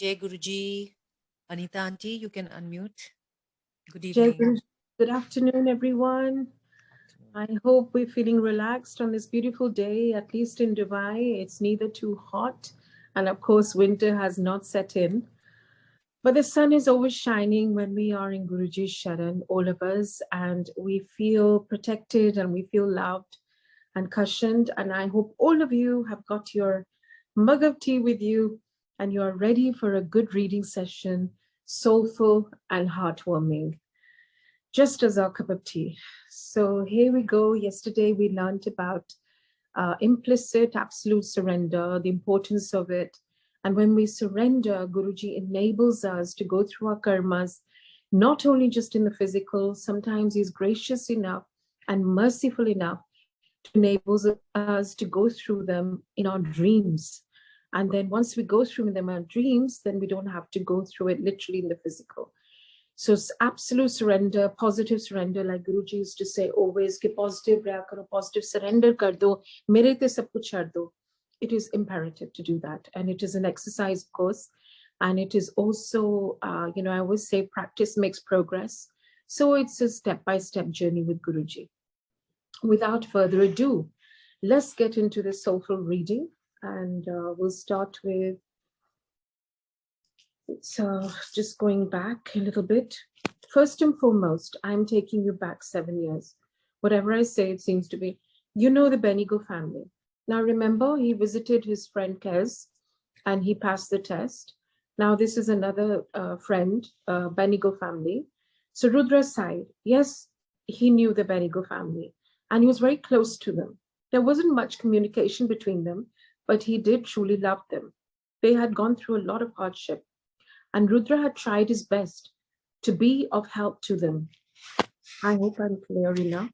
Jai Guruji. Anita Aunty, you can unmute. Good Jai evening. Guruji. Good afternoon, everyone. I hope we're feeling relaxed on this beautiful day, at least in Dubai. It's neither too hot, and of course, winter has not set in. But the sun is always shining when we are in Guruji's Sharan, all of us, and we feel protected and we feel loved and cushioned. And I hope all of you have got your mug of tea with you and you are ready for a good reading session, soulful and heartwarming, just as our cup of tea. So here we go. Yesterday we learned about implicit absolute surrender, the importance of it. And when we surrender, Guruji enables us to go through our karmas, not only just in the physical, sometimes he's gracious enough and merciful enough to enable us to go through them in our dreams. And then once we go through them in our dreams, then we don't have to go through it literally in the physical. So it's absolute surrender, positive surrender, like Guruji used to say always, कि positive रहा करो, positive surrender कर दो, मेरे ते सब कुछ छोड़ दो. It is imperative to do that. And it is an exercise, of course. And it is also, I always say practice makes progress. So it's a step-by-step journey with Guruji. Without further ado, let's get into the soulful reading. And we'll start with, so just going back a little bit. First and foremost, I'm taking you back 7 years. Whatever I say, it seems to be, you know, the Benigo family. Now remember, he visited his friend Kez and he passed the test. Now this is another friend, Benigo family. So Rudra's side, yes, he knew the Benigo family and he was very close to them. There wasn't much communication between them, but he did truly love them. They had gone through a lot of hardship. And Rudra had tried his best to be of help to them. I hope I'm clear enough.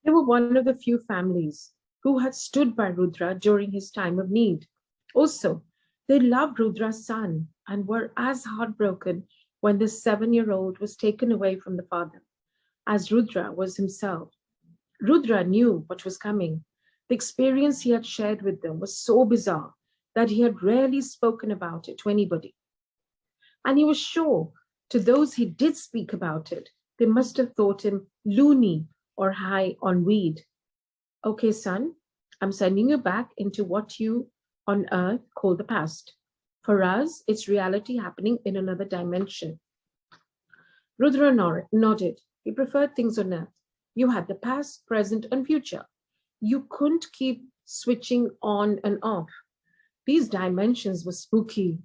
They were one of the few families who had stood by Rudra during his time of need. Also, they loved Rudra's son and were as heartbroken when the 7-year-old was taken away from the father, as Rudra was himself. Rudra knew what was coming. The experience he had shared with them was so bizarre that he had rarely spoken about it to anybody. And he was sure, to those he did speak about it, they must have thought him loony or high on weed. Okay, son, I'm sending you back into what you on earth call the past. For us, it's reality happening in another dimension. Rudra nodded. He preferred things on earth. You had the past, present, and future. You couldn't keep switching on and off. These dimensions were spooky.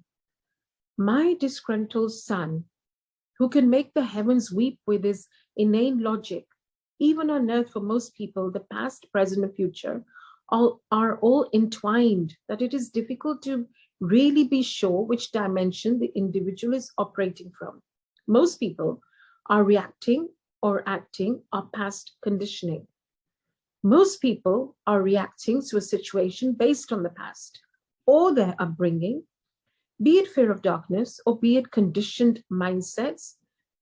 My disgruntled son, who can make the heavens weep with his inane logic, even on earth for most people, the past, present, and future are all entwined, that it is difficult to really be sure which dimension the individual is operating from. Most people are reacting or acting on past conditioning. Most people are reacting to a situation based on the past or their upbringing, be it fear of darkness or be it conditioned mindsets.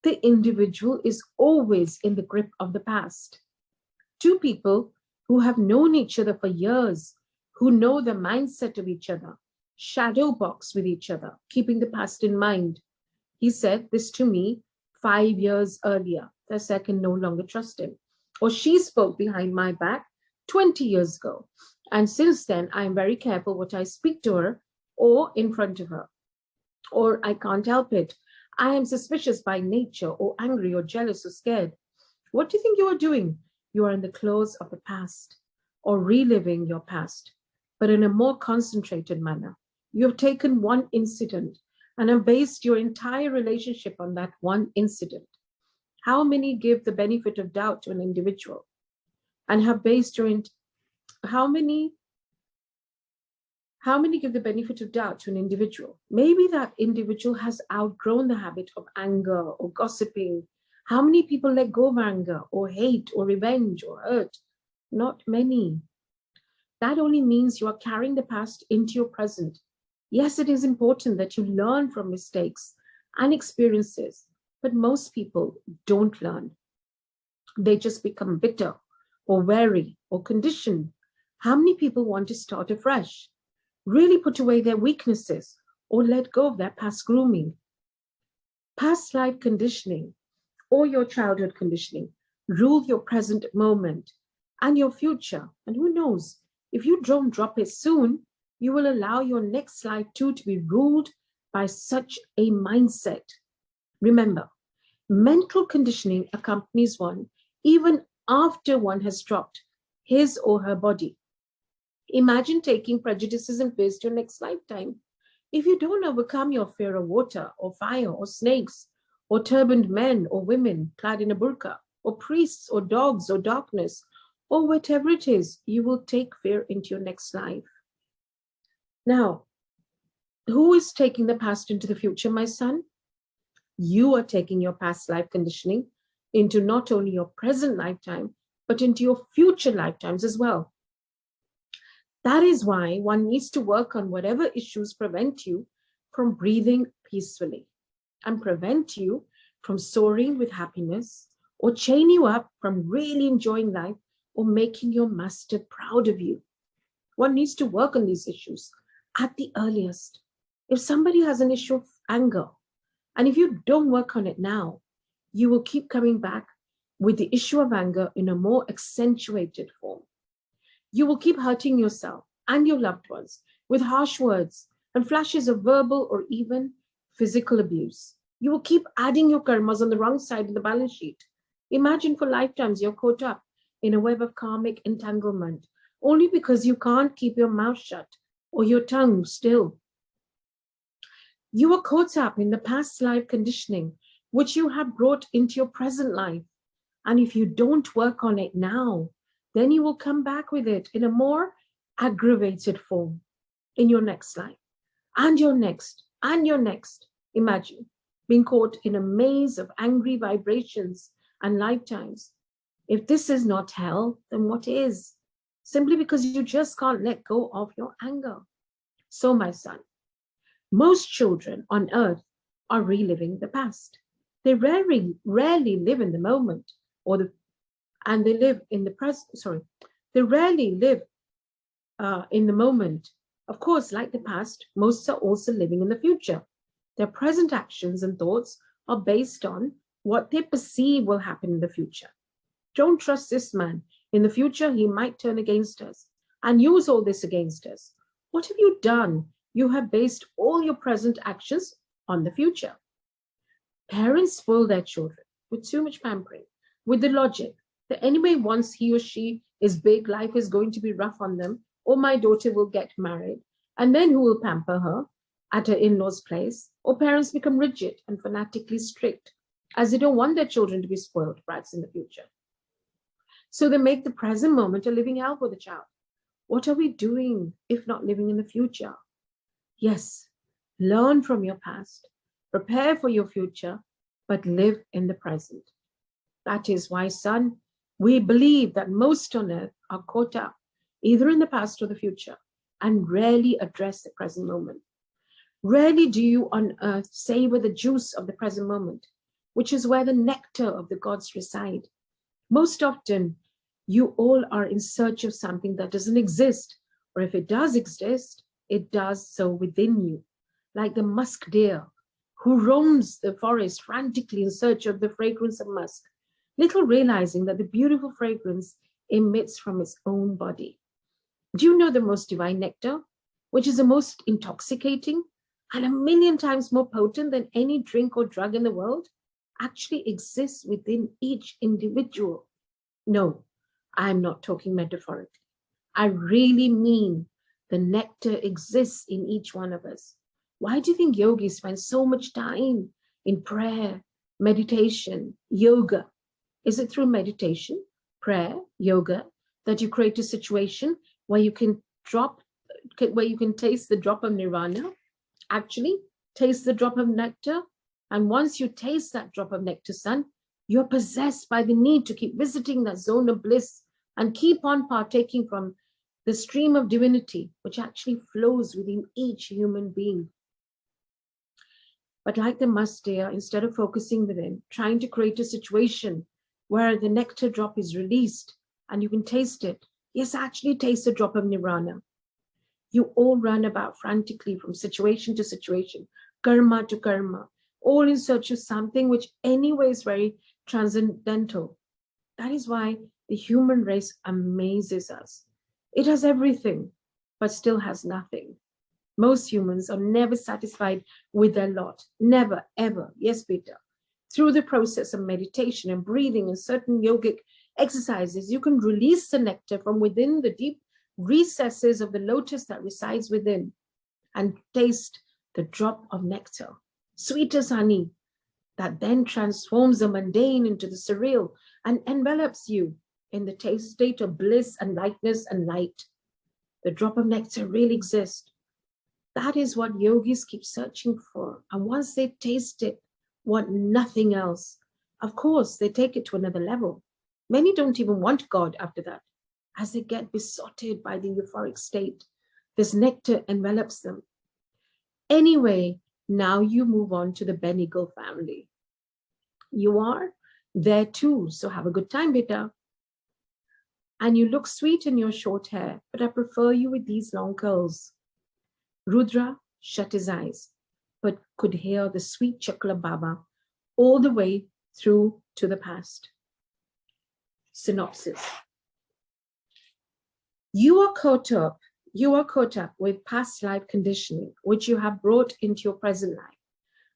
The individual is always in the grip of the past. Two people who have known each other for years, who know the mindset of each other, shadow box with each other, keeping the past in mind. He said this to me 5 years earlier. Thus I can no longer trust him. Or she spoke behind my back 20 years ago. And since then, I'm very careful what I speak to her or in front of her. Or I can't help it. I am suspicious by nature, or angry, or jealous, or scared. What do you think you are doing? You are in the claws of the past, or reliving your past, but in a more concentrated manner. You have taken one incident and have based your entire relationship on that one incident. How many give the benefit of doubt to an individual and have based how many give the benefit of doubt to an individual? Maybe that individual has outgrown the habit of anger or gossiping. How many people let go of anger or hate or revenge or hurt? Not many. That only means you are carrying the past into your present. Yes, it is important that you learn from mistakes and experiences, but most people don't learn. They just become bitter or wary or conditioned. How many people want to start afresh? Really put away their weaknesses or let go of their past grooming, past life conditioning, or your childhood conditioning. Rule your present moment and your future. And who knows, if you don't drop it soon, you will allow your next life too to be ruled by such a mindset. Remember, mental conditioning accompanies one even after one has dropped his or her body. Imagine taking prejudices and fears to your next lifetime. If you don't overcome your fear of water or fire or snakes or turbaned men or women clad in a burqa or priests or dogs or darkness or whatever it is, you will take fear into your next life. Now, who is taking the past into the future, my son? You are taking your past life conditioning into not only your present lifetime, but into your future lifetimes as well. That is why one needs to work on whatever issues prevent you from breathing peacefully and prevent you from soaring with happiness or chain you up from really enjoying life or making your master proud of you. One needs to work on these issues at the earliest. If somebody has an issue of anger, and if you don't work on it now, you will keep coming back with the issue of anger in a more accentuated form. You will keep hurting yourself and your loved ones with harsh words and flashes of verbal or even physical abuse. You will keep adding your karmas on the wrong side of the balance sheet. Imagine for lifetimes you're caught up in a web of karmic entanglement only because you can't keep your mouth shut or your tongue still. You are caught up in the past life conditioning which you have brought into your present life. And if you don't work on it now, then you will come back with it in a more aggravated form in your next life and your next and your next. Imagine being caught in a maze of angry vibrations and lifetimes. If this is not hell, then what is? Simply because you just can't let go of your anger. So, my son, most children on earth are reliving the past. They rarely live in the moment and they live in the present. They rarely live in the moment. Of course, like the past, most are also living in the future. Their present actions and thoughts are based on what they perceive will happen in the future. Don't trust this man. In the future, he might turn against us and use all this against us. What have you done? You have based all your present actions on the future. Parents spoil their children with too much pampering, with the logic that anyway, once he or she is big, life is going to be rough on them, or my daughter will get married, and then who will pamper her at her in-laws' place? Or parents become rigid and fanatically strict, as they don't want their children to be spoiled brats in the future. So they make the present moment a living hell for the child. What are we doing if not living in the future? Yes, learn from your past, prepare for your future, but live in the present. That is why, son, we believe that most on earth are caught up either in the past or the future and rarely address the present moment. Rarely do you on earth savor the juice of the present moment, which is where the nectar of the gods reside. Most often, you all are in search of something that doesn't exist, or if it does exist, it does so within you, like the musk deer who roams the forest frantically in search of the fragrance of musk, little realizing that the beautiful fragrance emits from its own body. Do you know the most divine nectar, which is the most intoxicating and 1,000,000 times more potent than any drink or drug in the world, actually exists within each individual? No, I'm not talking metaphorically. I really mean the nectar exists in each one of us. Why do you think yogis spend so much time in prayer, meditation, yoga? Is it through meditation, prayer, yoga, that you create a situation where you can taste the drop of nirvana, actually taste the drop of nectar? And once you taste that drop of nectar, son, you're possessed by the need to keep visiting that zone of bliss and keep on partaking from the stream of divinity, which actually flows within each human being. But like the musk deer, instead of focusing within, trying to create a situation where the nectar drop is released and you can taste it, yes, actually taste the drop of nirvana. You all run about frantically from situation to situation, karma to karma, all in search of something which anyway is very transcendental. That is why the human race amazes us. It has everything, but still has nothing. Most humans are never satisfied with their lot. Never, ever. Yes, Peter. Through the process of meditation and breathing and certain yogic exercises, you can release the nectar from within the deep recesses of the lotus that resides within and taste the drop of nectar, sweet as honey, that then transforms the mundane into the surreal and envelops you in the state of bliss and lightness and light. The drop of nectar really exists. That is what yogis keep searching for. And once they taste it, want nothing else. Of course, they take it to another level. Many don't even want God after that. As they get besotted by the euphoric state, this nectar envelops them. Anyway, now you move on to the Benigal family. You are there too, so have a good time, beta. And you look sweet in your short hair, but I prefer you with these long curls. Rudra shut his eyes, but could hear the sweet Chakla Baba all the way through to the past. Synopsis. You are caught up with past life conditioning, which you have brought into your present life.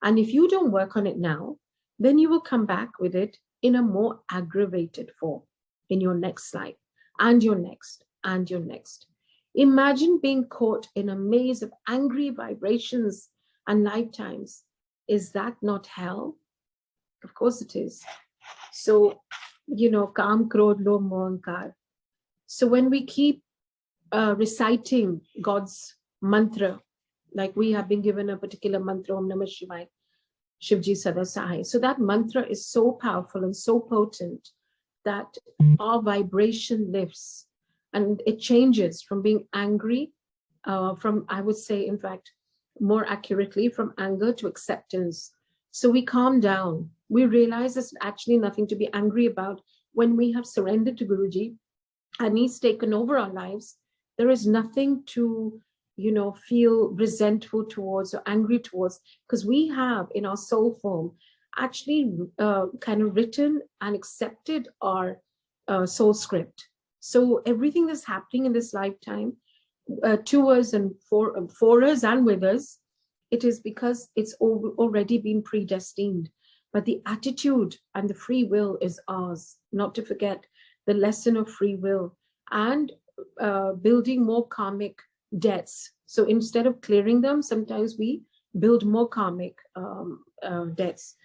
And if you don't work on it now, then you will come back with it in a more aggravated form in your next life, and your next, and your next. Imagine being caught in a maze of angry vibrations and lifetimes. Is that not hell? Of course it is. So, Kam, Krodh, Lobh, Moh, Ahankar. So when we keep reciting God's mantra, like we have been given a particular mantra, Om Namah Shivaya, Shivji Sada Sahai. So that mantra is so powerful and so potent that our vibration lifts and it changes from being angry, I would say, in fact, more accurately, from anger to acceptance. So we calm down. We realize there's actually nothing to be angry about when we have surrendered to Guruji and he's taken over our lives. There is nothing to, feel resentful towards or angry towards, because we have in our soul form actually kind of written and accepted our soul script. So everything that's happening in this lifetime, to us and for us and with us, it is because it's already been predestined. But the attitude and the free will is ours, not to forget the lesson of free will and building more karmic debts. So instead of clearing them, sometimes we build more karmic debts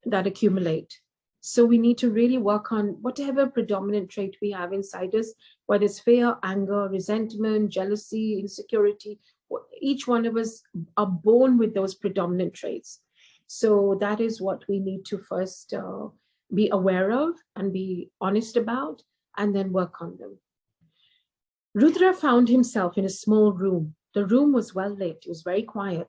that accumulate. So we need to really work on whatever predominant trait we have inside us, whether it's fear, anger, resentment, jealousy, insecurity. Each one of us are born with those predominant traits. So that is what we need to first be aware of and be honest about, and then work on them. Rudra found himself in a small room. The room was well lit. It was very quiet.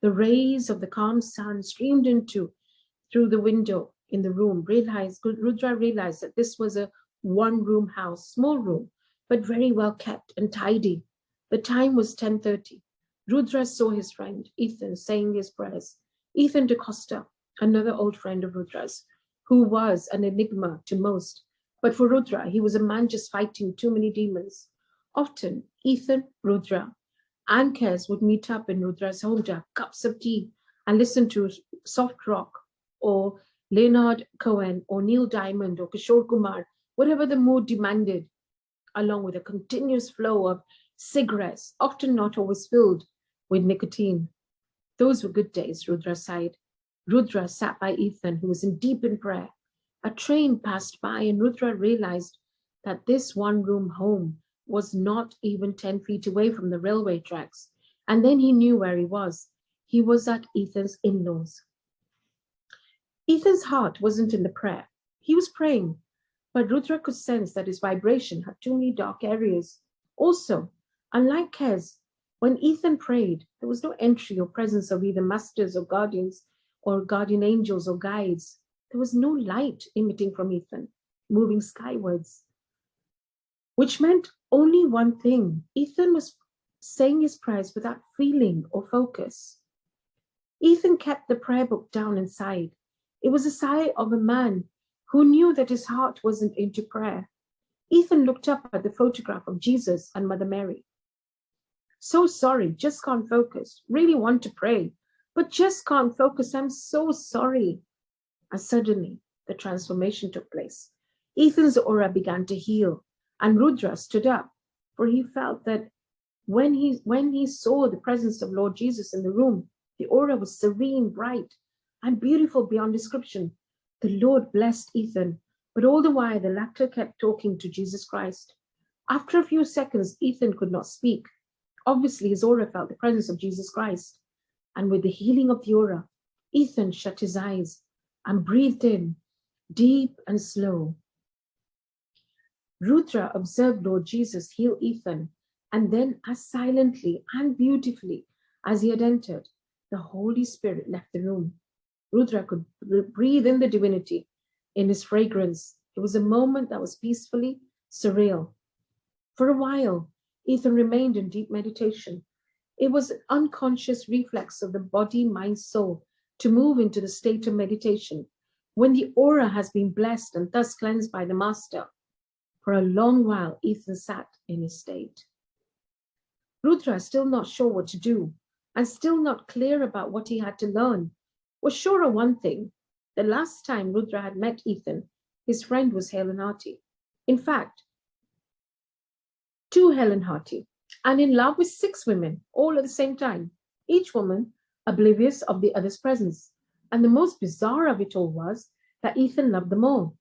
The rays of the calm sun streamed through the window in the room. Rudra realized that this was a one-room house, small room, but very well kept and tidy. The time was 10:30. Rudra saw his friend, Ethan, saying his prayers. Ethan DaCosta, another old friend of Rudra's, who was an enigma to most. But for Rudra, he was a man just fighting too many demons. Often, Ethan, Rudra, and Kes would meet up in Rudra's home to have cups of tea and listen to soft rock or Leonard Cohen or Neil Diamond or Kishore Kumar, whatever the mood demanded, along with a continuous flow of cigarettes, often not always filled with nicotine. Those were good days, Rudra sighed. Rudra sat by Ethan, who was deep in prayer. A train passed by and Rudra realized that this one-room home was not even 10 feet away from the railway tracks. And then he knew where he was. He was at Ethan's in-laws. Ethan's heart wasn't in the prayer. He was praying, but Rudra could sense that his vibration had too many dark areas. Also, unlike Kes, when Ethan prayed, there was no entry or presence of either masters or guardians or guardian angels or guides. There was no light emitting from Ethan, moving skywards, which meant only one thing. Ethan was saying his prayers without feeling or focus. Ethan kept the prayer book down and sighed. It was a sigh of a man who knew that his heart wasn't into prayer. Ethan looked up at the photograph of Jesus and Mother Mary. So sorry, just can't focus. Really want to pray, but just can't focus. I'm so sorry. And suddenly, the transformation took place. Ethan's aura began to heal, and Rudra stood up, for he felt that when he saw the presence of Lord Jesus in the room, the aura was serene, bright, and beautiful beyond description. The Lord blessed Ethan, but all the while the latter kept talking to Jesus Christ. After a few seconds, Ethan could not speak. Obviously, his aura felt the presence of Jesus Christ. And with the healing of the aura, Ethan shut his eyes and breathed in, deep and slow. Rudra observed Lord Jesus heal Ethan, and then as silently and beautifully as he had entered, the Holy Spirit left the room. Rudra could breathe in the divinity, in his fragrance. It was a moment that was peacefully surreal. For a while, Ethan remained in deep meditation. It was an unconscious reflex of the body, mind, soul to move into the state of meditation when the aura has been blessed and thus cleansed by the Master. For a long while, Ethan sat in his state. Rudra, still not sure what to do and still not clear about what he had to learn, was sure of one thing. The last time Rudra had met Ethan, his friend was Helen Harty. In fact, two Helen Harty, and in love with 6 women, all at the same time, each woman oblivious of the other's presence. And the most bizarre of it all was that Ethan loved them all.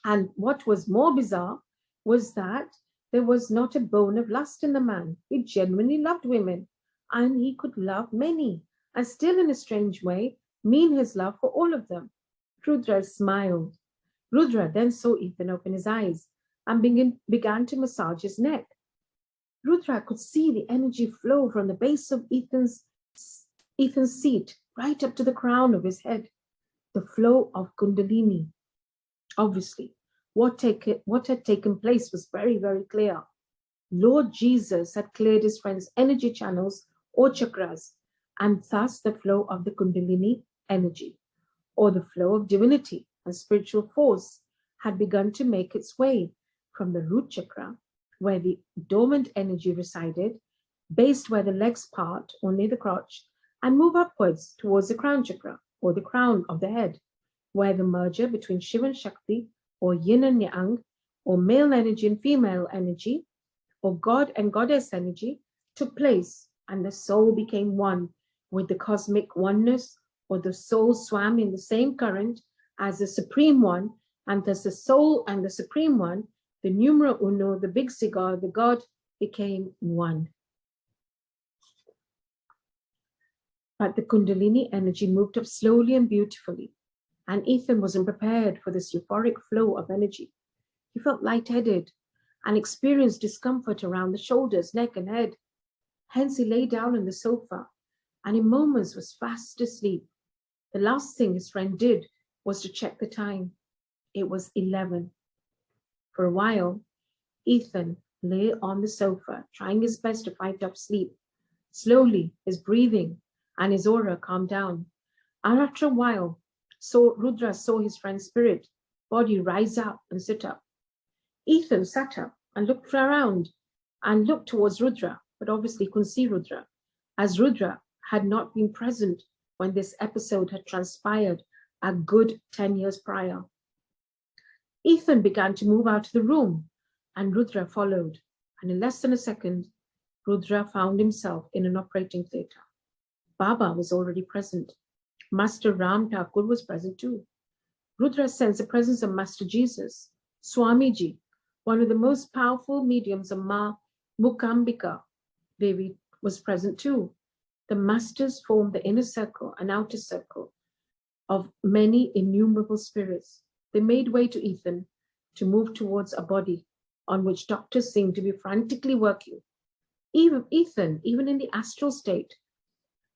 And what was more bizarre was that there was not a bone of lust in the man. He genuinely loved women, and he could love many, and still in a strange way mean his love for all of them. Rudra smiled. Rudra then saw Ethan open his eyes and began to massage his neck. Rudra could see the energy flow from the base of Ethan's seat right up to the crown of his head, the flow of Kundalini. Obviously, what had taken place was very, very clear. Lord Jesus had cleared his friend's energy channels or chakras, and thus the flow of the Kundalini energy, or the flow of divinity and spiritual force, had begun to make its way from the root chakra, where the dormant energy resided, based where the legs part or near the crotch, and move upwards towards the crown chakra, or the crown of the head, where the merger between Shiva and Shakti, or yin and yang, or male energy and female energy, or God and goddess energy, took place, and the soul became one with the cosmic oneness, or the soul swam in the same current as the Supreme One, and thus the soul and the Supreme One, the numero uno, the big cigar, the God, became one. But the Kundalini energy moved up slowly and beautifully, and Ethan wasn't prepared for this euphoric flow of energy. He felt lightheaded and experienced discomfort around the shoulders, neck, and head. Hence, he lay down on the sofa and in moments was fast asleep. The last thing his friend did was to check the time. It was 11. For a while, Ethan lay on the sofa, trying his best to fight off sleep. Slowly, his breathing and his aura calmed down. And after a while, Rudra saw his friend's spirit body rise up and sit up. Ethan sat up and looked around and looked towards Rudra, but obviously couldn't see Rudra, as Rudra had not been present when this episode had transpired a good 10 years prior. Ethan began to move out of the room, and Rudra followed, and in less than a second, Rudra found himself in an operating theatre. Baba was already present. Master Ram Thakur was present too. Rudra sensed the presence of Master Jesus. Swamiji, one of the most powerful mediums of Ma Mukambika Devi, was present too. The masters formed the inner circle and outer circle of many innumerable spirits. They made way to Ethan to move towards a body on which doctors seemed to be frantically working. Ethan, even in the astral state,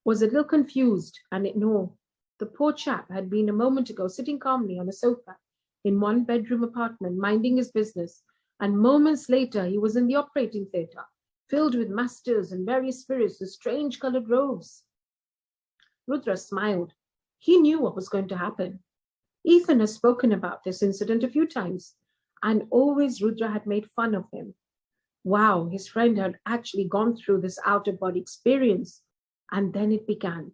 was a little confused and ignored. The poor chap had been a moment ago sitting calmly on a sofa in one bedroom apartment, minding his business, and moments later he was in the operating theatre, filled with masters and various spirits with strange colored robes. Rudra smiled. He knew what was going to happen. Ethan has spoken about this incident a few times, and always Rudra had made fun of him. Wow, his friend had actually gone through this out-of-body experience. And then it began.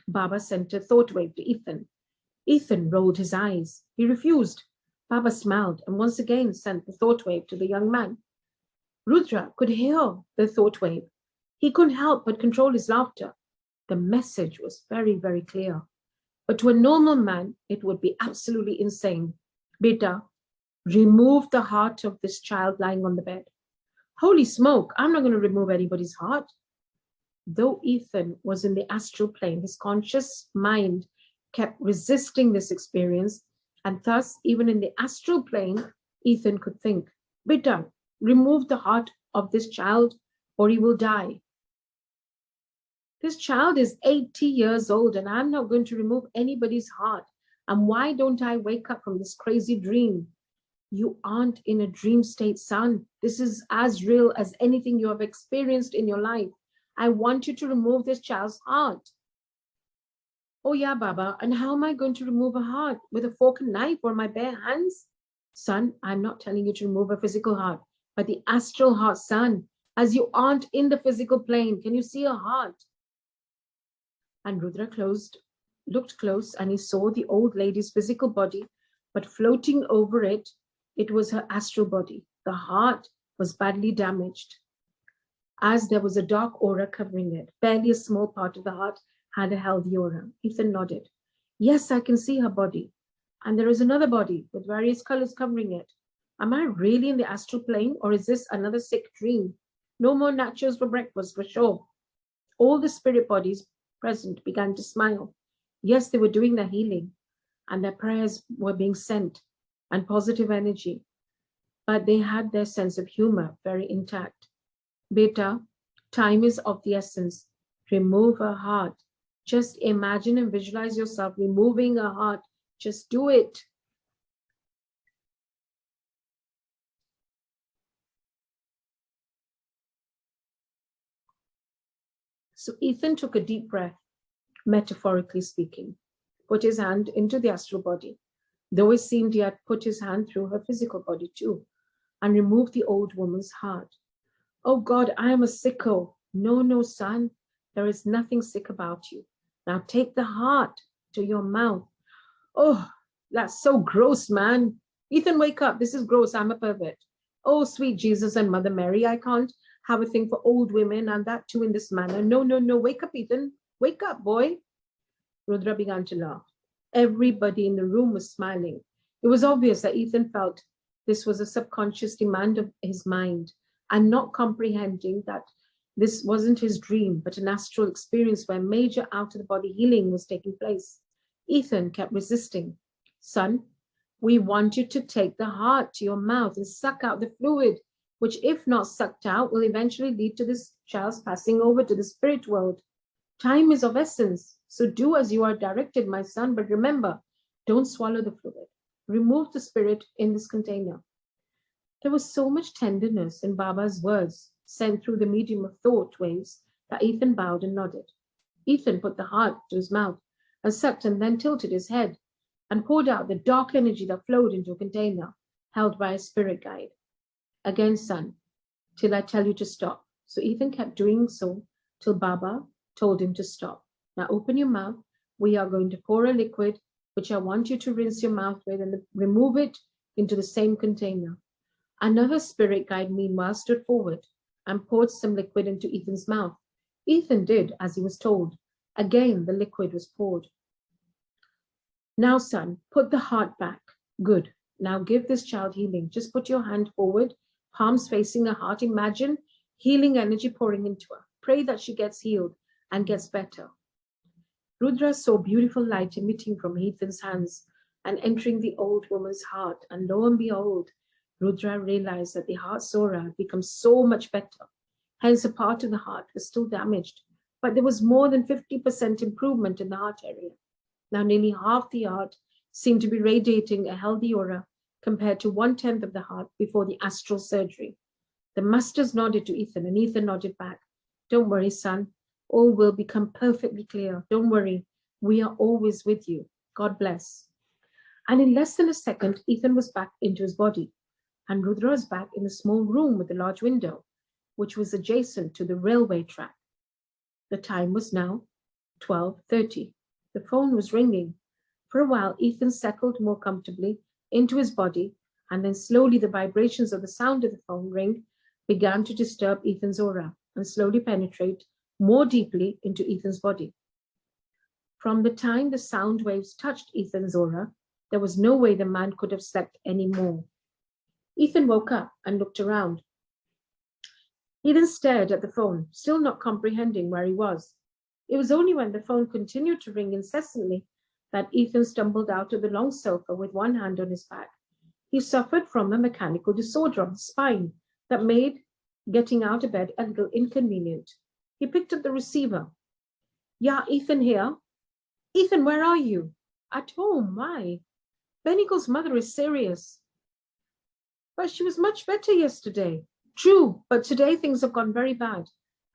Baba sent a thought wave to Ethan. Ethan rolled his eyes. He refused. Baba smiled and once again sent the thought wave to the young man. Rudra could hear the thought wave. He couldn't help but control his laughter. The message was very, very clear. But to a normal man, it would be absolutely insane. Beta, remove the heart of this child lying on the bed. Holy smoke, I'm not going to remove anybody's heart. Though Ethan was in the astral plane, his conscious mind kept resisting this experience, and thus, even in the astral plane, Ethan could think, Beta, remove the heart of this child or he will die. This child is 80 years old and I'm not going to remove anybody's heart. And why don't I wake up from this crazy dream? You aren't in a dream state, son. This is as real as anything you have experienced in your life. I want you to remove this child's heart. Oh yeah, Baba, and how am I going to remove a heart? With a fork and knife or my bare hands? Son, I'm not telling you to remove a physical heart, but the astral heart, son, as you aren't in the physical plane. Can you see a heart? And Rudra looked close, and he saw the old lady's physical body, but floating over it, it was her astral body. The heart was badly damaged, as there was a dark aura covering it. Barely a small part of the heart had a healthy aura. Ethan nodded. Yes, I can see her body. And there is another body with various colors covering it. Am I really in the astral plane, or is this another sick dream? No more nachos for breakfast, for sure. All the spirit bodies present began to smile. Yes, they were doing their healing, and their prayers were being sent, and positive energy. But they had their sense of humor very intact. Beta, time is of the essence. Remove her heart. Just imagine and visualize yourself removing her heart. Just do it. So Ethan took a deep breath, metaphorically speaking, put his hand into the astral body, though it seemed he had put his hand through her physical body too, and removed the old woman's heart. Oh God, I am a sicko. No, no, son, there is nothing sick about you. Now take the heart to your mouth. Oh, that's so gross, man. Ethan, wake up. This is gross. I'm a pervert. Oh, sweet Jesus and Mother Mary, I can't have a thing for old women, and that too in this manner. No, no, no. Wake up, Ethan. Wake up, boy. Rudra began to laugh. Everybody in the room was smiling. It was obvious that Ethan felt this was a subconscious demand of his mind, and not comprehending that this wasn't his dream, but an astral experience where major out-of-the-body healing was taking place. Ethan kept resisting. Son, we want you to take the heart to your mouth and suck out the fluid, which, if not sucked out, will eventually lead to this child's passing over to the spirit world. Time is of essence, so do as you are directed, my son, but remember, don't swallow the fluid. Remove the spirit in this container. There was so much tenderness in Baba's words, sent through the medium of thought waves, that Ethan bowed and nodded. Ethan put the heart to his mouth and sucked, and then tilted his head and poured out the dark energy that flowed into a container held by a spirit guide. Again, son, till I tell you to stop. So Ethan kept doing so till Baba told him to stop. Now open your mouth. We are going to pour a liquid, which I want you to rinse your mouth with and remove it into the same container. Another spirit guide, meanwhile, stood forward and poured some liquid into Ethan's mouth. Ethan did as he was told. Again, the liquid was poured. Now, son, put the heart back. Good. Now give this child healing. Just put your hand forward, palms facing her heart. Imagine healing energy pouring into her. Pray that she gets healed and gets better. Rudra saw beautiful light emitting from Ethan's hands and entering the old woman's heart. And lo and behold, Rudra realized that the heart's aura had become so much better. Hence, a part of the heart was still damaged, but there was more than 50% improvement in the heart area. Now, nearly half the heart seemed to be radiating a healthy aura compared to 1/10 of the heart before the astral surgery. The masters nodded to Ethan, and Ethan nodded back. Don't worry, son. All will become perfectly clear. Don't worry. We are always with you. God bless. And in less than a second, Ethan was back into his body, and Rudra was back in the small room with the large window, which was adjacent to the railway track. The time was now 12:30. The phone was ringing. For a while, Ethan settled more comfortably into his body, and then slowly the vibrations of the sound of the phone ring began to disturb Ethan's aura and slowly penetrate more deeply into Ethan's body. From the time the sound waves touched Ethan's aura, there was no way the man could have slept any more. Ethan woke up and looked around. He then stared at the phone, still not comprehending where he was. It was only when the phone continued to ring incessantly that Ethan stumbled out of the long sofa with one hand on his back. He suffered from a mechanical disorder of the spine that made getting out of bed a little inconvenient. He picked up the receiver. Yeah, Ethan here. Ethan, where are you? At home, why? Benigle's mother is serious. But she was much better yesterday. True, but today things have gone very bad,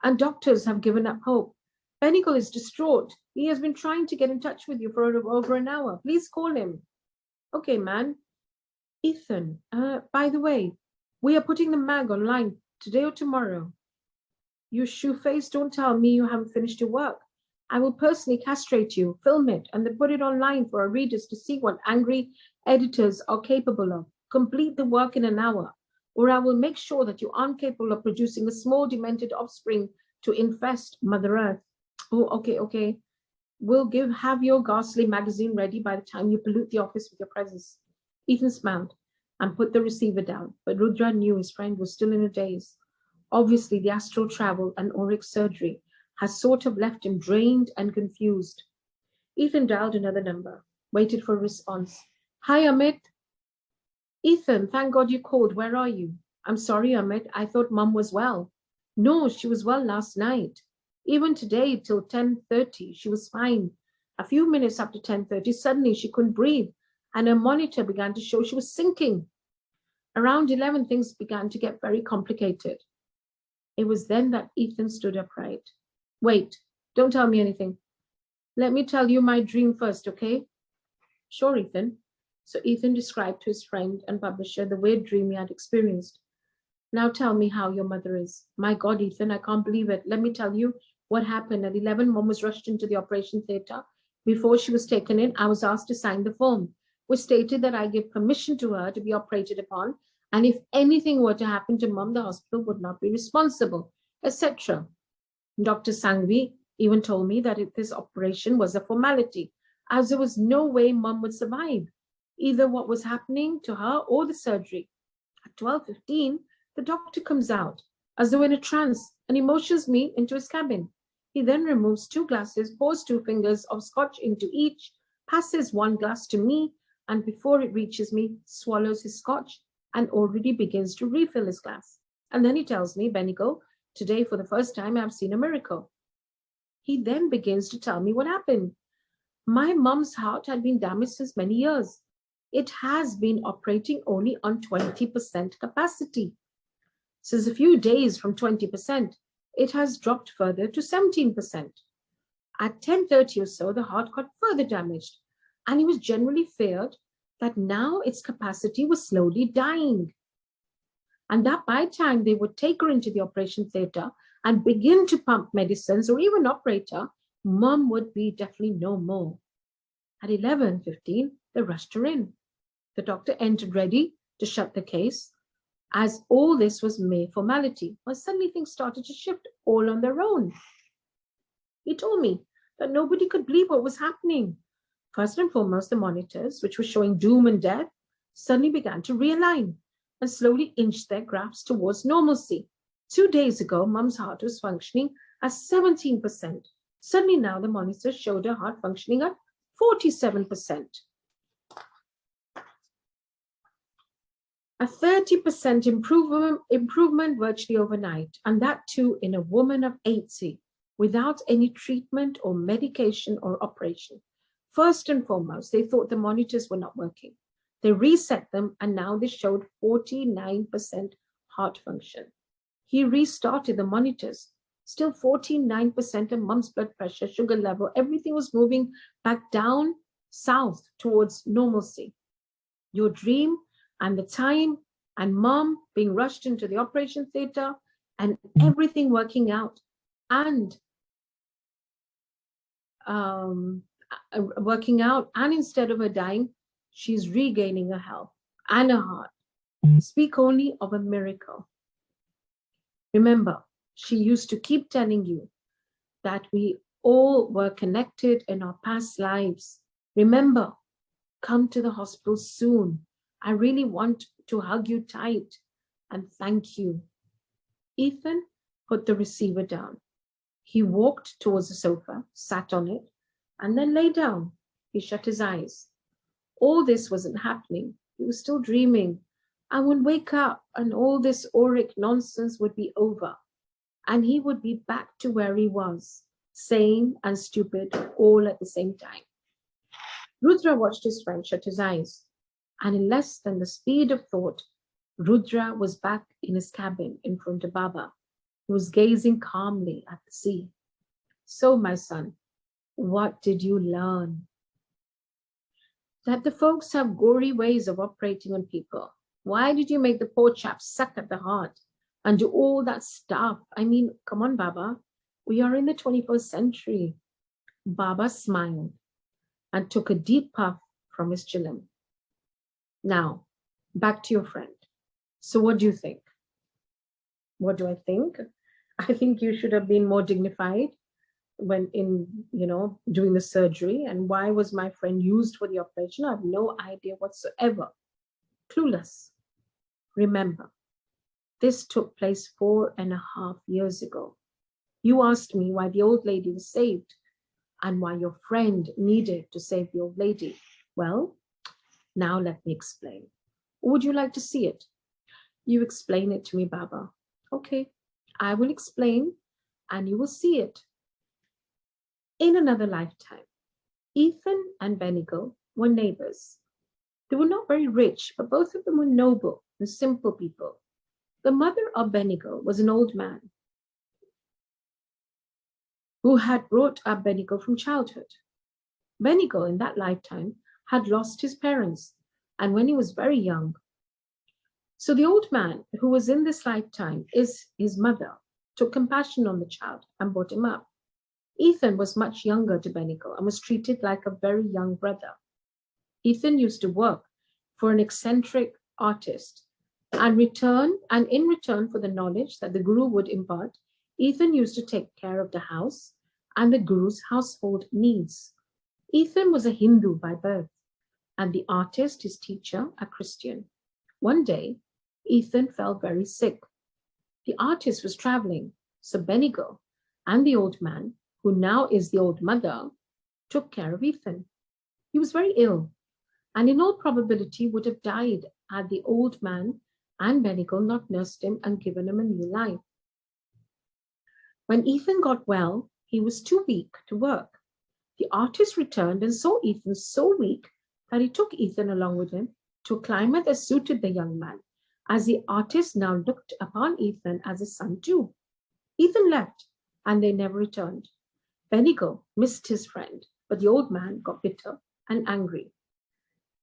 and doctors have given up hope. Benigle is distraught. He has been trying to get in touch with you for over an hour. Please call him. Okay, man. Ethan, by the way, we are putting the mag online today or tomorrow. You shoe-face, don't tell me you haven't finished your work. I will personally castrate you, film it, and then put it online for our readers to see what angry editors are capable of. Complete the work in an hour, or I will make sure that you aren't capable of producing a small demented offspring to infest Mother Earth. Oh, okay. We'll have your ghastly magazine ready by the time you pollute the office with your presence. Ethan smiled and put the receiver down, but Rudra knew his friend was still in a daze. Obviously, the astral travel and auric surgery had sort of left him drained and confused. Ethan dialed another number, waited for a response. Hi, Amit. Ethan, thank God you called. Where are you? I'm sorry, Amit. I thought Mum was well. No, she was well last night. Even today, till 10:30, she was fine. A few minutes after 10:30, suddenly she couldn't breathe, and her monitor began to show she was sinking. Around 11, things began to get very complicated. It was then that Ethan stood upright. Wait, don't tell me anything. Let me tell you my dream first, okay? Sure, Ethan. So Ethan described to his friend and publisher the weird dream he had experienced. Now tell me how your mother is. My God, Ethan, I can't believe it. Let me tell you what happened. At 11, Mom was rushed into the operation theatre. Before she was taken in, I was asked to sign the form, which stated that I give permission to her to be operated upon, and if anything were to happen to Mom, the hospital would not be responsible, etc. Dr. Sangvi even told me that this operation was a formality, as there was no way Mum would survive, either what was happening to her or the surgery. At 12:15, the doctor comes out, as though in a trance, and he motions me into his cabin. He then removes 2 glasses, pours 2 fingers of scotch into each, passes 1 glass to me, and before it reaches me, swallows his scotch and already begins to refill his glass. And then he tells me, Benigo, today for the first time I've seen a miracle. He then begins to tell me what happened. My mum's heart had been damaged since many years. It has been operating only on 20% capacity. Since a few days from 20%, it has dropped further to 17%. At 10:30 or so, the heart got further damaged, and it was generally feared that now its capacity was slowly dying, and that by the time they would take her into the operation theatre and begin to pump medicines or even operate her, Mum would be definitely no more. At 11:15, they rushed her in. The doctor entered ready to shut the case, as all this was mere formality, but suddenly things started to shift all on their own. He told me that nobody could believe what was happening. First and foremost, the monitors, which were showing doom and death, suddenly began to realign and slowly inched their graphs towards normalcy. 2 days ago, Mum's heart was functioning at 17%. Suddenly now the monitors showed her heart functioning at 47%. A 30% improvement virtually overnight, and that too in a woman of 80, without any treatment or medication or operation. First and foremost, they thought the monitors were not working. They reset them, and now they showed 49% heart function. He restarted the monitors. Still 49% of Mum's blood pressure, sugar level, everything was moving back down south towards normalcy. Your dream and the time and Mum being rushed into the operation theater and everything working out and instead of her dying, she's regaining her health and her heart. Speak only of a miracle. Remember, she used to keep telling you that we all were connected in our past lives. Remember, come to the hospital soon. I really want to hug you tight and thank you. Ethan put the receiver down. He walked towards the sofa, sat on it, and then lay down. He shut his eyes. All this wasn't happening. He was still dreaming and would wake up and all this auric nonsense would be over. And he would be back to where he was, sane and stupid all at the same time. Rudra watched his friend shut his eyes. And in less than the speed of thought, Rudra was back in his cabin in front of Baba, who was gazing calmly at the sea. So, my son, what did you learn? That the folks have gory ways of operating on people. Why did you make the poor chap suck at the heart and do all that stuff? I mean, come on, Baba. We are in the 21st century. Baba smiled and took a deep puff from his chilim. Now, back to your friend. So what do you think? What do I think? I think you should have been more dignified when doing the surgery. And why was my friend used for the operation? I have no idea whatsoever. Clueless. Remember, this took place 4.5 years ago. You asked me why the old lady was saved and why your friend needed to save the old lady. Well, now let me explain. Would you like to see it? You explain it to me, Baba. Okay, I will explain and you will see it. In another lifetime, Ethan and Benigo were neighbors. They were not very rich, but both of them were noble and simple people. The mother of Benigo was an old man who had brought up Benigo from childhood. Benigo, in that lifetime, had lost his parents, and when he was very young. So the old man who was in this lifetime is his mother, took compassion on the child and brought him up. Ethan was much younger to Benigo and was treated like a very young brother. Ethan used to work for an eccentric artist and in return for the knowledge that the guru would impart, Ethan used to take care of the house and the guru's household needs. Ethan was a Hindu by birth and the artist, his teacher, a Christian. One day, Ethan fell very sick. The artist was traveling, so Benigo and the old man, who now is the old mother, took care of Ethan. He was very ill and in all probability would have died had the old man and Benigo not nursed him and given him a new life. When Ethan got well, he was too weak to work. The artist returned and saw Ethan so weak that he took Ethan along with him to a climate that suited the young man, as the artist now looked upon Ethan as a son too. Ethan left and they never returned. Benigo missed his friend, but the old man got bitter and angry.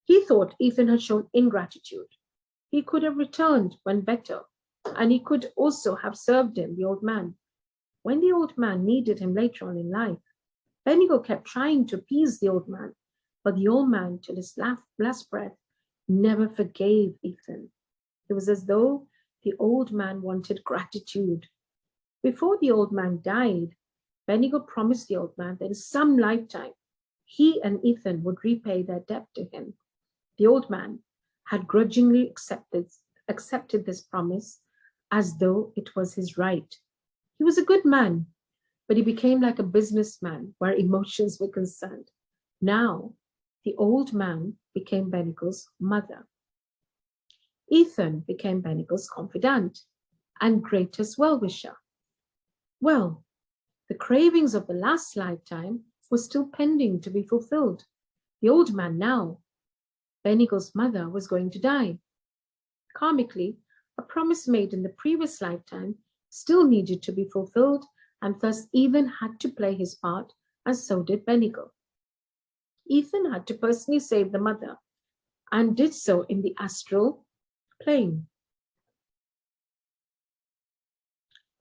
He thought Ethan had shown ingratitude. He could have returned when better, and he could also have served him, the old man, when the old man needed him later on in life. Benigo kept trying to appease the old man, but the old man, till his last breath, never forgave Ethan. It was as though the old man wanted gratitude. Before the old man died, Benigo promised the old man that in some lifetime, he and Ethan would repay their debt to him. The old man had grudgingly accepted this promise as though it was his right. He was a good man, but he became like a businessman where emotions were concerned. Now, the old man became Benigo's mother. Ethan became Benigo's confidant and greatest well-wisher. Well, the cravings of the last lifetime were still pending to be fulfilled. The old man now, Benigo's mother, was going to die. Karmically, a promise made in the previous lifetime still needed to be fulfilled, and thus Ethan had to play his part, and so did Benigo. Ethan had to personally save the mother, and did so in the astral plane.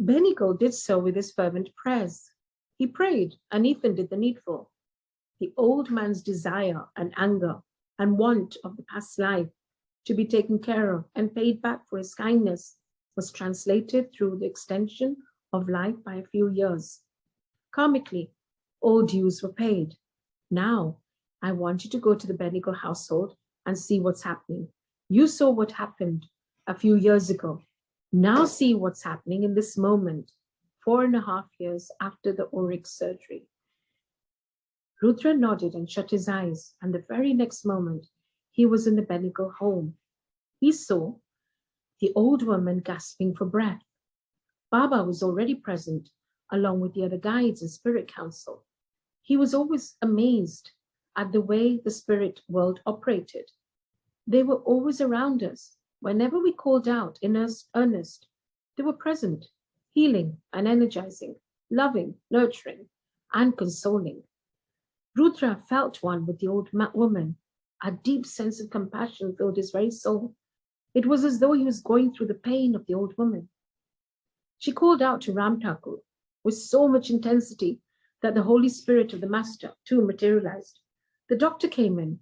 Benigo did so with his fervent prayers. He prayed, and Ethan did the needful. The old man's desire and anger and want of the past life to be taken care of and paid back for his kindness was translated through the extension of life by a few years. Karmically, all dues were paid. Now, I want you to go to the Benigo household and see what's happening. You saw what happened a few years ago. Now see what's happening in this moment, 4.5 years after the oryx surgery. Rudra nodded and shut his eyes, and the very next moment, he was in the Benigo home. He saw the old woman gasping for breath. Baba was already present, along with the other guides and spirit council. He was always amazed at the way the spirit world operated. They were always around us. Whenever we called out in earnest, they were present, healing and energizing, loving, nurturing, and consoling. Rudra felt one with the old woman. A deep sense of compassion filled his very soul. It was as though he was going through the pain of the old woman. She called out to Ram Thakur with so much intensity that the Holy Spirit of the Master too materialized. The doctor came in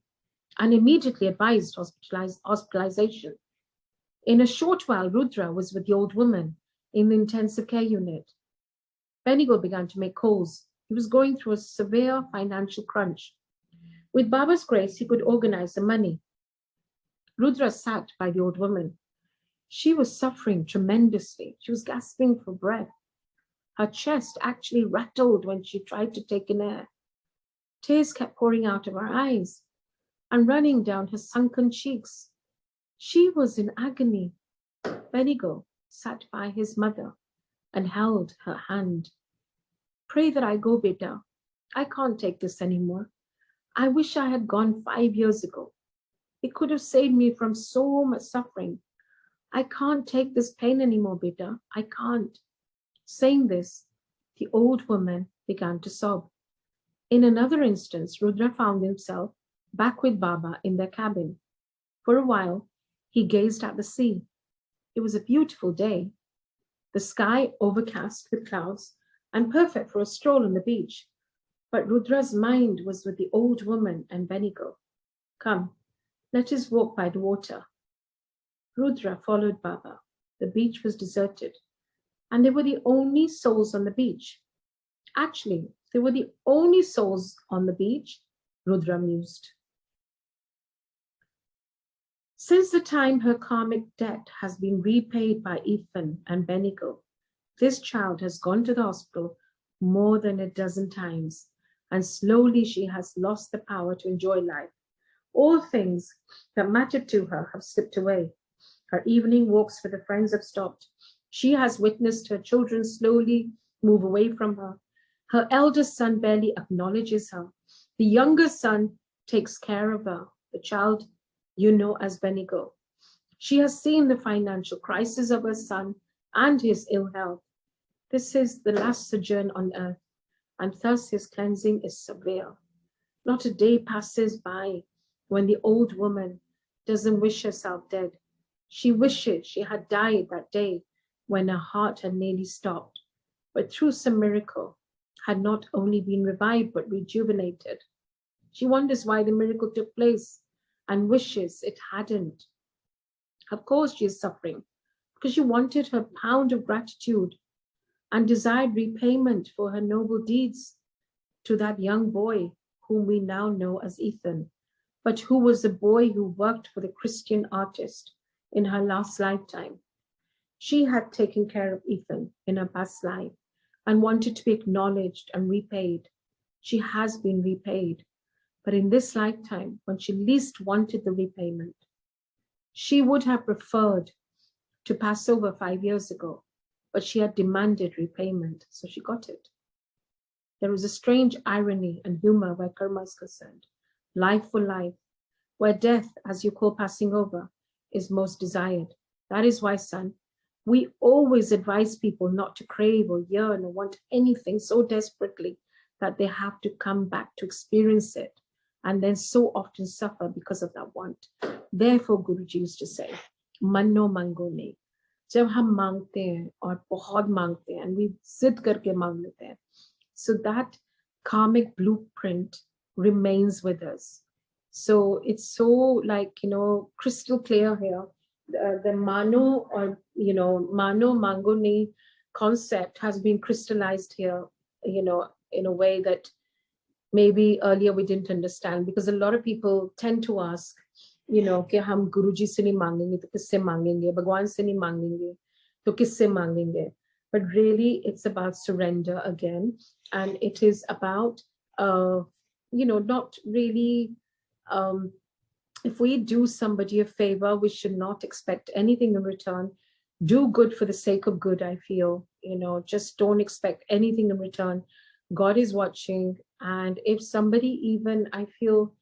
and immediately advised hospitalization. In a short while, Rudra was with the old woman in the intensive care unit. Benigo began to make calls. He was going through a severe financial crunch. With Baba's grace, he could organize the money. Rudra sat by the old woman. She was suffering tremendously. She was gasping for breath. Her chest actually rattled when she tried to take in air. Tears kept pouring out of her eyes and running down her sunken cheeks. She was in agony. Benigo sat by his mother and held her hand. Pray that I go, beta. I can't take this anymore. I wish I had gone 5 years ago. It could have saved me from so much suffering. I can't take this pain anymore, beta. I can't. Saying this, the old woman began to sob. In another instance, Rudra found himself back with Baba in their cabin. For a while, he gazed at the sea. It was a beautiful day, the sky overcast with clouds and perfect for a stroll on the beach. But Rudra's mind was with the old woman and Benigo. Come, let us walk by the water. Rudra followed Baba. The beach was deserted, and they were the only souls on the beach. Actually, they were the only souls on the beach, Rudra mused. Since the time her karmic debt has been repaid by Ethan and Benigo, this child has gone to the hospital more than a dozen times, and slowly she has lost the power to enjoy life. All things that mattered to her have slipped away. Her evening walks with her friends have stopped. She has witnessed her children slowly move away from her. Her eldest son barely acknowledges her. The younger son takes care of her, the child you know as Benigo. She has seen the financial crisis of her son and his ill health. This is the last sojourn on earth, and thus his cleansing is severe. Not a day passes by when the old woman doesn't wish herself dead. She wishes she had died that day when her heart had nearly stopped, but through some miracle had not only been revived but rejuvenated. She wonders why the miracle took place and wishes it hadn't. Of course, she is suffering because she wanted her pound of gratitude and desired repayment for her noble deeds to that young boy whom we now know as Ethan, but who was the boy who worked for the Christian artist in her last lifetime. She had taken care of Ethan in her past life and wanted to be acknowledged and repaid. She has been repaid, but in this lifetime, when she least wanted the repayment, she would have preferred to pass over 5 years ago, but she had demanded repayment, so she got it. There is a strange irony and humor where karma is concerned. Life for life, where death, as you call passing over, is most desired. That is why, son, We always advise people not to crave or yearn or want anything so desperately that they have to come back to experience it, and then so often suffer because of that want. Therefore, Guruji used to say, "Manno mango ne." जब हम मांगते हैं और बहुत मांगते हैं, and we जिद करके मांग लेते हैं, so that karmic blueprint remains with us. So it's so, like, crystal clear here. The mano, or mano mangoni concept has been crystallized here, in a way that maybe earlier we didn't understand, because a lot of people tend to ask, कि हम गुरुजी से नहीं मांगेंगे तो किससे मांगेंगे, भगवान से नहीं मांगेंगे तो किससे मांगेंगे. But really, it's about surrender again, and it is about, not really. If we do somebody a favor, we should not expect anything in return. Do good for the sake of good, I feel. Just don't expect anything in return. God is watching. And if somebody, even, I feel,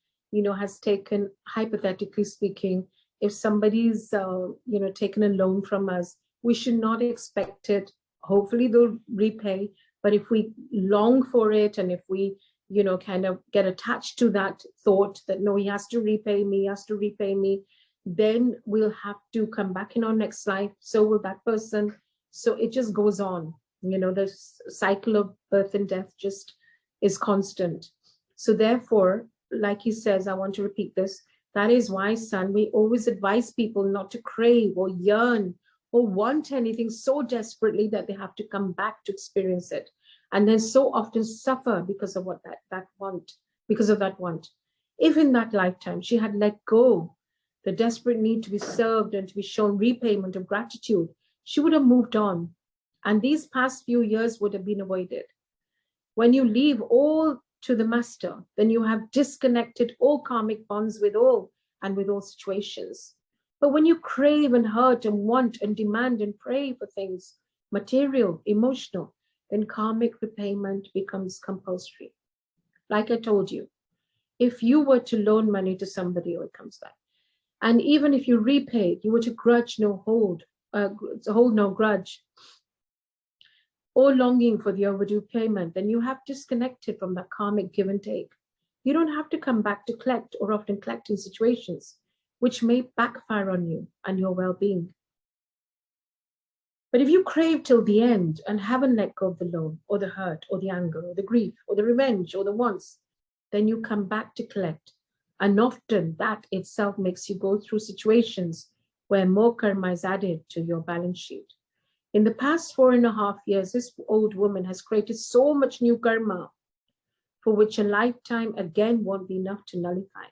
has taken, hypothetically speaking, if somebody's, taken a loan from us, we should not expect it. Hopefully they'll repay. But if we long for it, and if we, kind of get attached to that thought that, no, he has to repay me, he has to repay me, then we'll have to come back in our next life. So will that person. So it just goes on. The cycle of birth and death just is constant. So therefore, like he says, I want to repeat this. That is why, son, we always advise people not to crave or yearn or want anything so desperately that they have to come back to experience it, and then so often suffer because of that want, because of that want. If in that lifetime she had let go the desperate need to be served and to be shown repayment of gratitude, she would have moved on, and these past few years would have been avoided. When you leave all to the master, then you have disconnected all karmic bonds with all situations. But when you crave and hurt and want and demand and pray for things, material, emotional, then karmic repayment becomes compulsory. Like I told you, if you were to loan money to somebody, it comes back. And even if you repaid, you were to hold no grudge, or longing for the overdue payment, then you have disconnected from that karmic give and take. You don't have to come back to collect, or often collect in situations which may backfire on you and your well-being. But if you crave till the end and haven't let go of the loan, or the hurt, or the anger, or the grief, or the revenge, or the wants, then you come back to collect. And often that itself makes you go through situations where more karma is added to your balance sheet. In the past 4.5 years, this old woman has created so much new karma, for which a lifetime again won't be enough to nullify.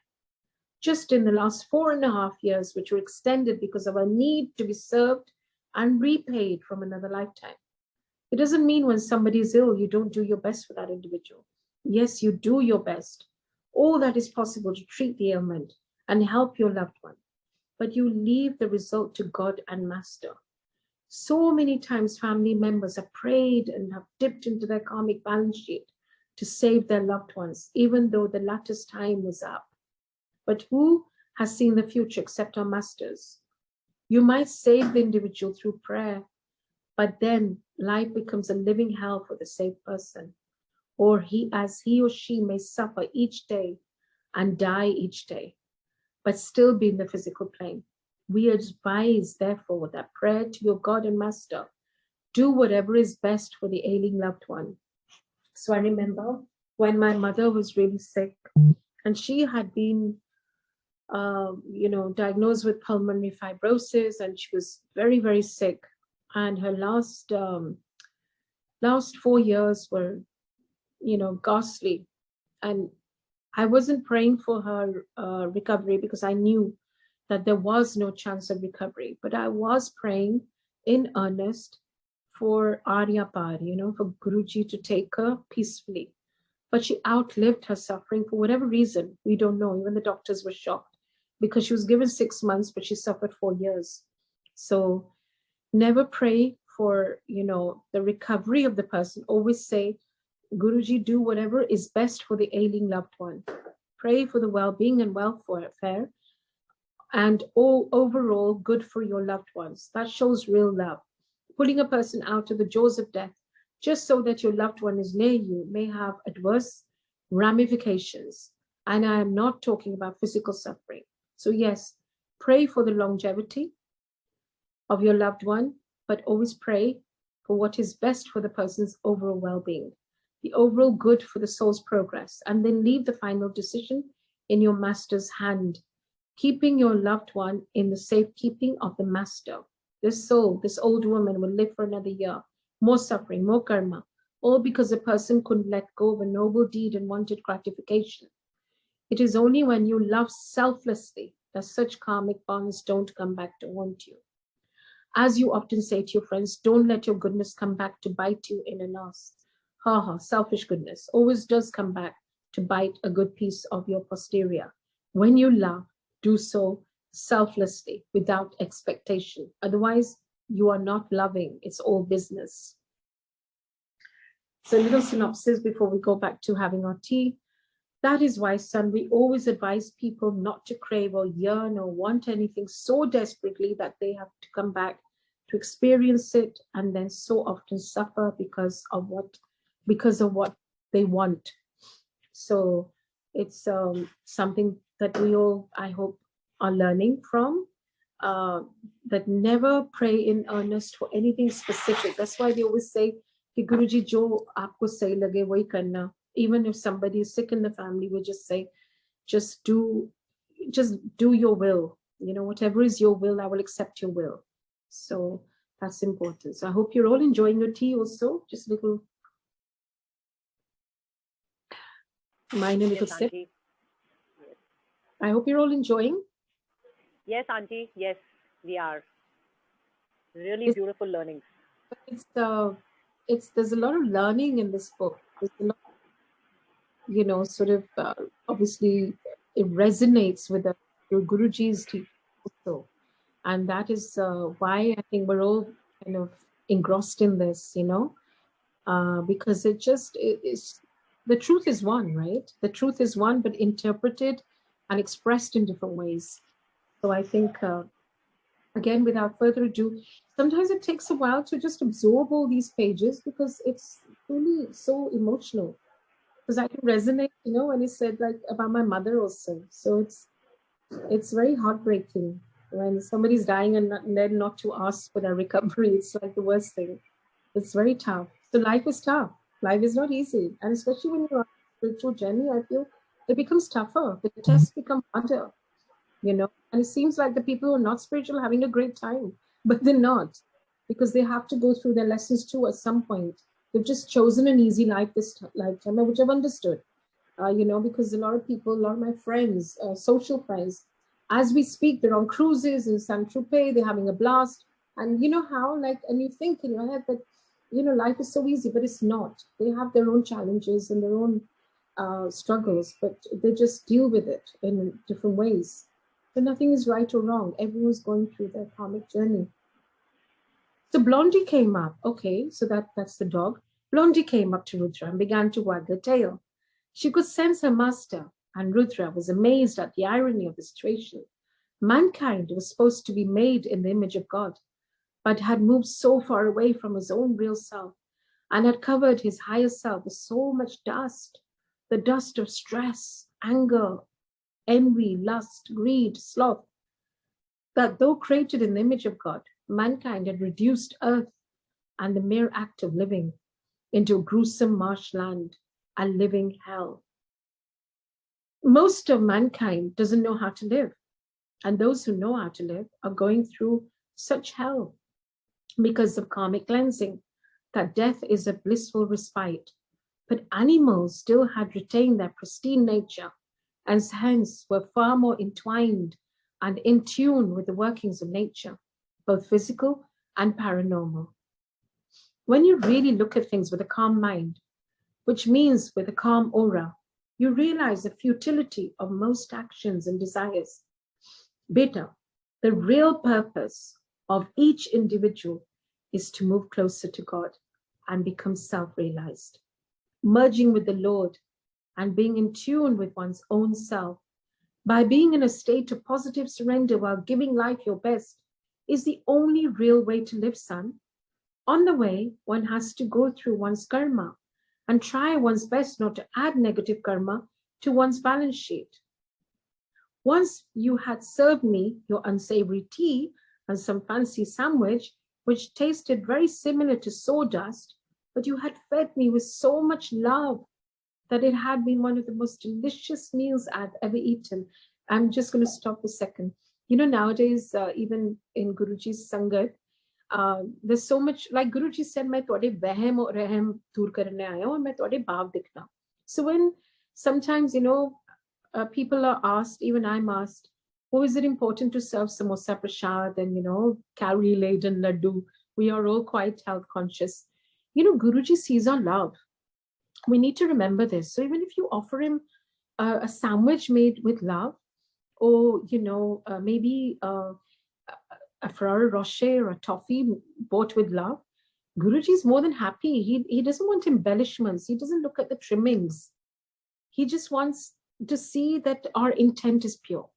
Just in the last 4.5 years, which were extended because of a need to be served and repaid from another lifetime. It doesn't mean when somebody is ill, you don't do your best for that individual. Yes, you do your best, all that is possible to treat the ailment and help your loved one. But you leave the result to God and Master. So many times family members have prayed and have dipped into their karmic balance sheet to save their loved ones, even though the latest time was up. But who has seen the future except our masters? You might save the individual through prayer, but then life becomes a living hell for the saved person, or he or she may suffer each day and die each day, but still be in the physical plane. We advise, therefore, that prayer to your God and Master, do whatever is best for the ailing loved one. So I remember when my mother was really sick, and she had been diagnosed with pulmonary fibrosis, and she was very, very sick. And her last 4 years were, ghastly. And I wasn't praying for her recovery because I knew that there was no chance of recovery. But I was praying in earnest for Arya Par, for Guruji to take her peacefully. But she outlived her suffering for whatever reason. We don't know. Even the doctors were shocked, because she was given 6 months, but she suffered 4 years. So never pray for, the recovery of the person. Always say, Guruji, do whatever is best for the ailing loved one. Pray for the well-being and welfare, and all overall good for your loved ones. That shows real love. Pulling a person out of the jaws of death just so that your loved one is near you may have adverse ramifications. And I am not talking about physical suffering. So, yes, pray for the longevity of your loved one, but always pray for what is best for the person's overall well being, the overall good for the soul's progress, and then leave the final decision in your master's hand, keeping your loved one in the safekeeping of the master. This soul, this old woman will live for another year, more suffering, more karma, all because a person couldn't let go of a noble deed and wanted gratification. It is only when you love selflessly that such karmic bonds don't come back to haunt you. As you often say to your friends, don't let your goodness come back to bite you in an ass. Ha ha, selfish goodness always does come back to bite a good piece of your posterior. When you love, do so selflessly, without expectation. Otherwise, you are not loving. It's all business. So a little synopsis before we go back to having our tea. That is why, son, we always advise people not to crave or yearn or want anything so desperately that they have to come back to experience it and then so often suffer because of what they want. So it's something that we all, I hope, are learning from. That never pray in earnest for anything specific. That's why they always say, कि Guruji jo aapko sahi lage wahi karna. Even if somebody is sick in the family, we just say, just do your will. You know, whatever is your will, I will accept your will. So that's important. So I hope you're all enjoying your tea also. Just a little, mine a little Yes, sip. Auntie. I hope you're all enjoying. Yes, Auntie. Yes, we are. Really It's beautiful learnings. there's a lot of learning in this book. There's a lot, sort of obviously it resonates with your Guruji's teaching also, and that is why I think we're all kind of engrossed in this, because it's the truth is one, right? The truth is one, but interpreted and expressed in different ways. So I think, again, without further ado, sometimes it takes a while to just absorb all these pages because it's really so emotional. Because I can resonate, when he said like about my mother also. So it's very heartbreaking when somebody's dying and then not to ask for their recovery. It's like the worst thing. It's very tough. So life is tough. Life is not easy. And especially when you're on a spiritual journey, I feel it becomes tougher. The tests become harder, And it seems like the people who are not spiritual are having a great time, but they're not, because they have to go through their lessons too at some point. They've just chosen an easy life this lifetime, which I've understood, because a lot of people, a lot of my friends, social friends, as we speak, they're on cruises in San Tropez, they're having a blast. And you know how, and you think in your head that, life is so easy, but it's not. They have their own challenges and their own struggles, but they just deal with it in different ways. So nothing is right or wrong. Everyone's going through their karmic journey. So Blondie came up. Okay, so that's the dog. Blondie came up to Rudra and began to wag her tail. She could sense her master, and Rudra was amazed at the irony of the situation. Mankind was supposed to be made in the image of God, but had moved so far away from his own real self and had covered his higher self with so much dust, the dust of stress, anger, envy, lust, greed, sloth, that though created in the image of God, mankind had reduced earth and the mere act of living into a gruesome marshland, a living hell. Most of mankind doesn't know how to live, and those who know how to live are going through such hell because of karmic cleansing, that death is a blissful respite. But animals still had retained their pristine nature, and hence were far more entwined and in tune with the workings of nature, both physical and paranormal. When you really look at things with a calm mind, which means with a calm aura, you realize the futility of most actions and desires. Beta, the real purpose of each individual is to move closer to God and become self-realized, merging with the Lord and being in tune with one's own self. By being in a state of positive surrender while giving life your best is the only real way to live, son. On the way, one has to go through one's karma and try one's best not to add negative karma to one's balance sheet. Once you had served me your unsavory tea and some fancy sandwich, which tasted very similar to sawdust, but you had fed me with so much love that it had been one of the most delicious meals I've ever eaten. I'm just going to stop a second. You know, nowadays, even in Guruji's Sangat, there's so much, like Guruji said, मैं तोड़े वहम और रहम दूर करने आया हूँ और मैं तोड़े भाव दिखना. So when sometimes, you know, people are asked, even I'm asked, oh, is it important to serve samosa prasad and, you know, calorie laden laddu? We are all quite health conscious. You know, Guruji sees our love. We need to remember this. So even if you offer him a sandwich made with love, or, you know, maybe a Ferrero Rocher or a toffee bought with love, Guruji is more than happy. He doesn't want embellishments. He doesn't look at the trimmings. He just wants to see that our intent is pure.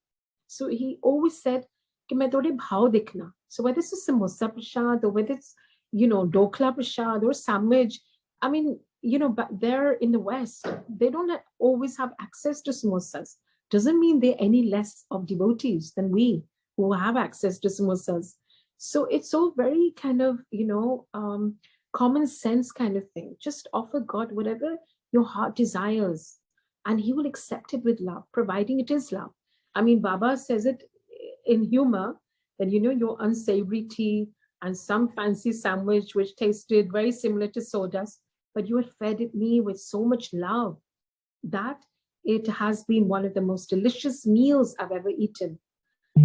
So he always said, कि मैं थोड़े भाव दिखना. So whether it's a samosa prasad or whether it's, you know, dokla prasad or sandwich, I mean, you know, but they're in the West, they don't always have access to samosas. Doesn't mean they're any less of devotees than we who have access to samosas. So it's all very kind of, you know, common sense kind of thing. Just offer God whatever your heart desires, and he will accept it with love, providing it is love. I mean, Baba says it in humor that, you know, your unsavory tea and some fancy sandwich which tasted very similar to sawdust, but you had fed me with so much love that it has been one of the most delicious meals I've ever eaten.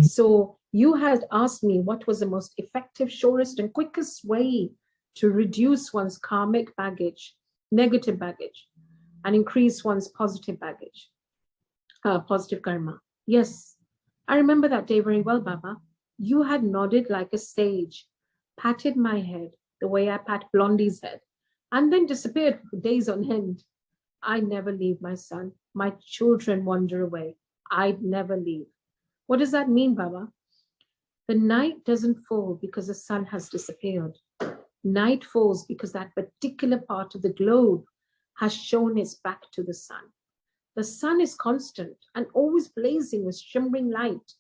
So you had asked me what was the most effective, surest, and quickest way to reduce one's karmic baggage, negative baggage, and increase one's positive baggage, positive karma. Yes, I remember that day very well, Baba. You had nodded like a sage, patted my head the way I pat Blondie's head, and then disappeared for days on end. I never leave, my son. My children wander away. I'd never leave. What does that mean, Baba? The night doesn't fall because the sun has disappeared. Night falls because that particular part of the globe has shown its back to the sun. The sun is constant and always blazing with shimmering light.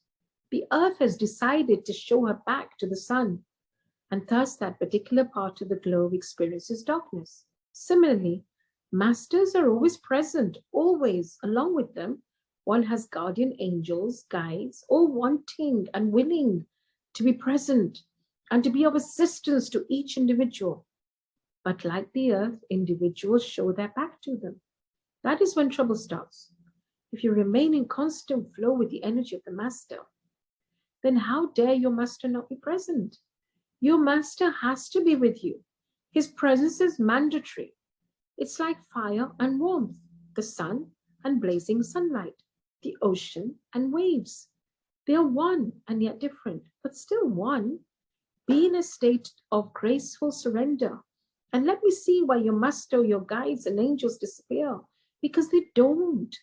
The earth has decided to show her back to the sun, and thus that particular part of the globe experiences darkness. Similarly, masters are always present, always. Along with them, one has guardian angels, guides, all wanting and willing to be present and to be of assistance to each individual. But like the earth, individuals show their back to them. That is when trouble starts. If you remain in constant flow with the energy of the master, then how dare your master not be present? Your master has to be with you. His presence is mandatory. It's like fire and warmth, the sun and blazing sunlight, the ocean and waves. They are one and yet different, but still one. Be in a state of graceful surrender. And let me see why your master, your guides and angels disappear, because they don't.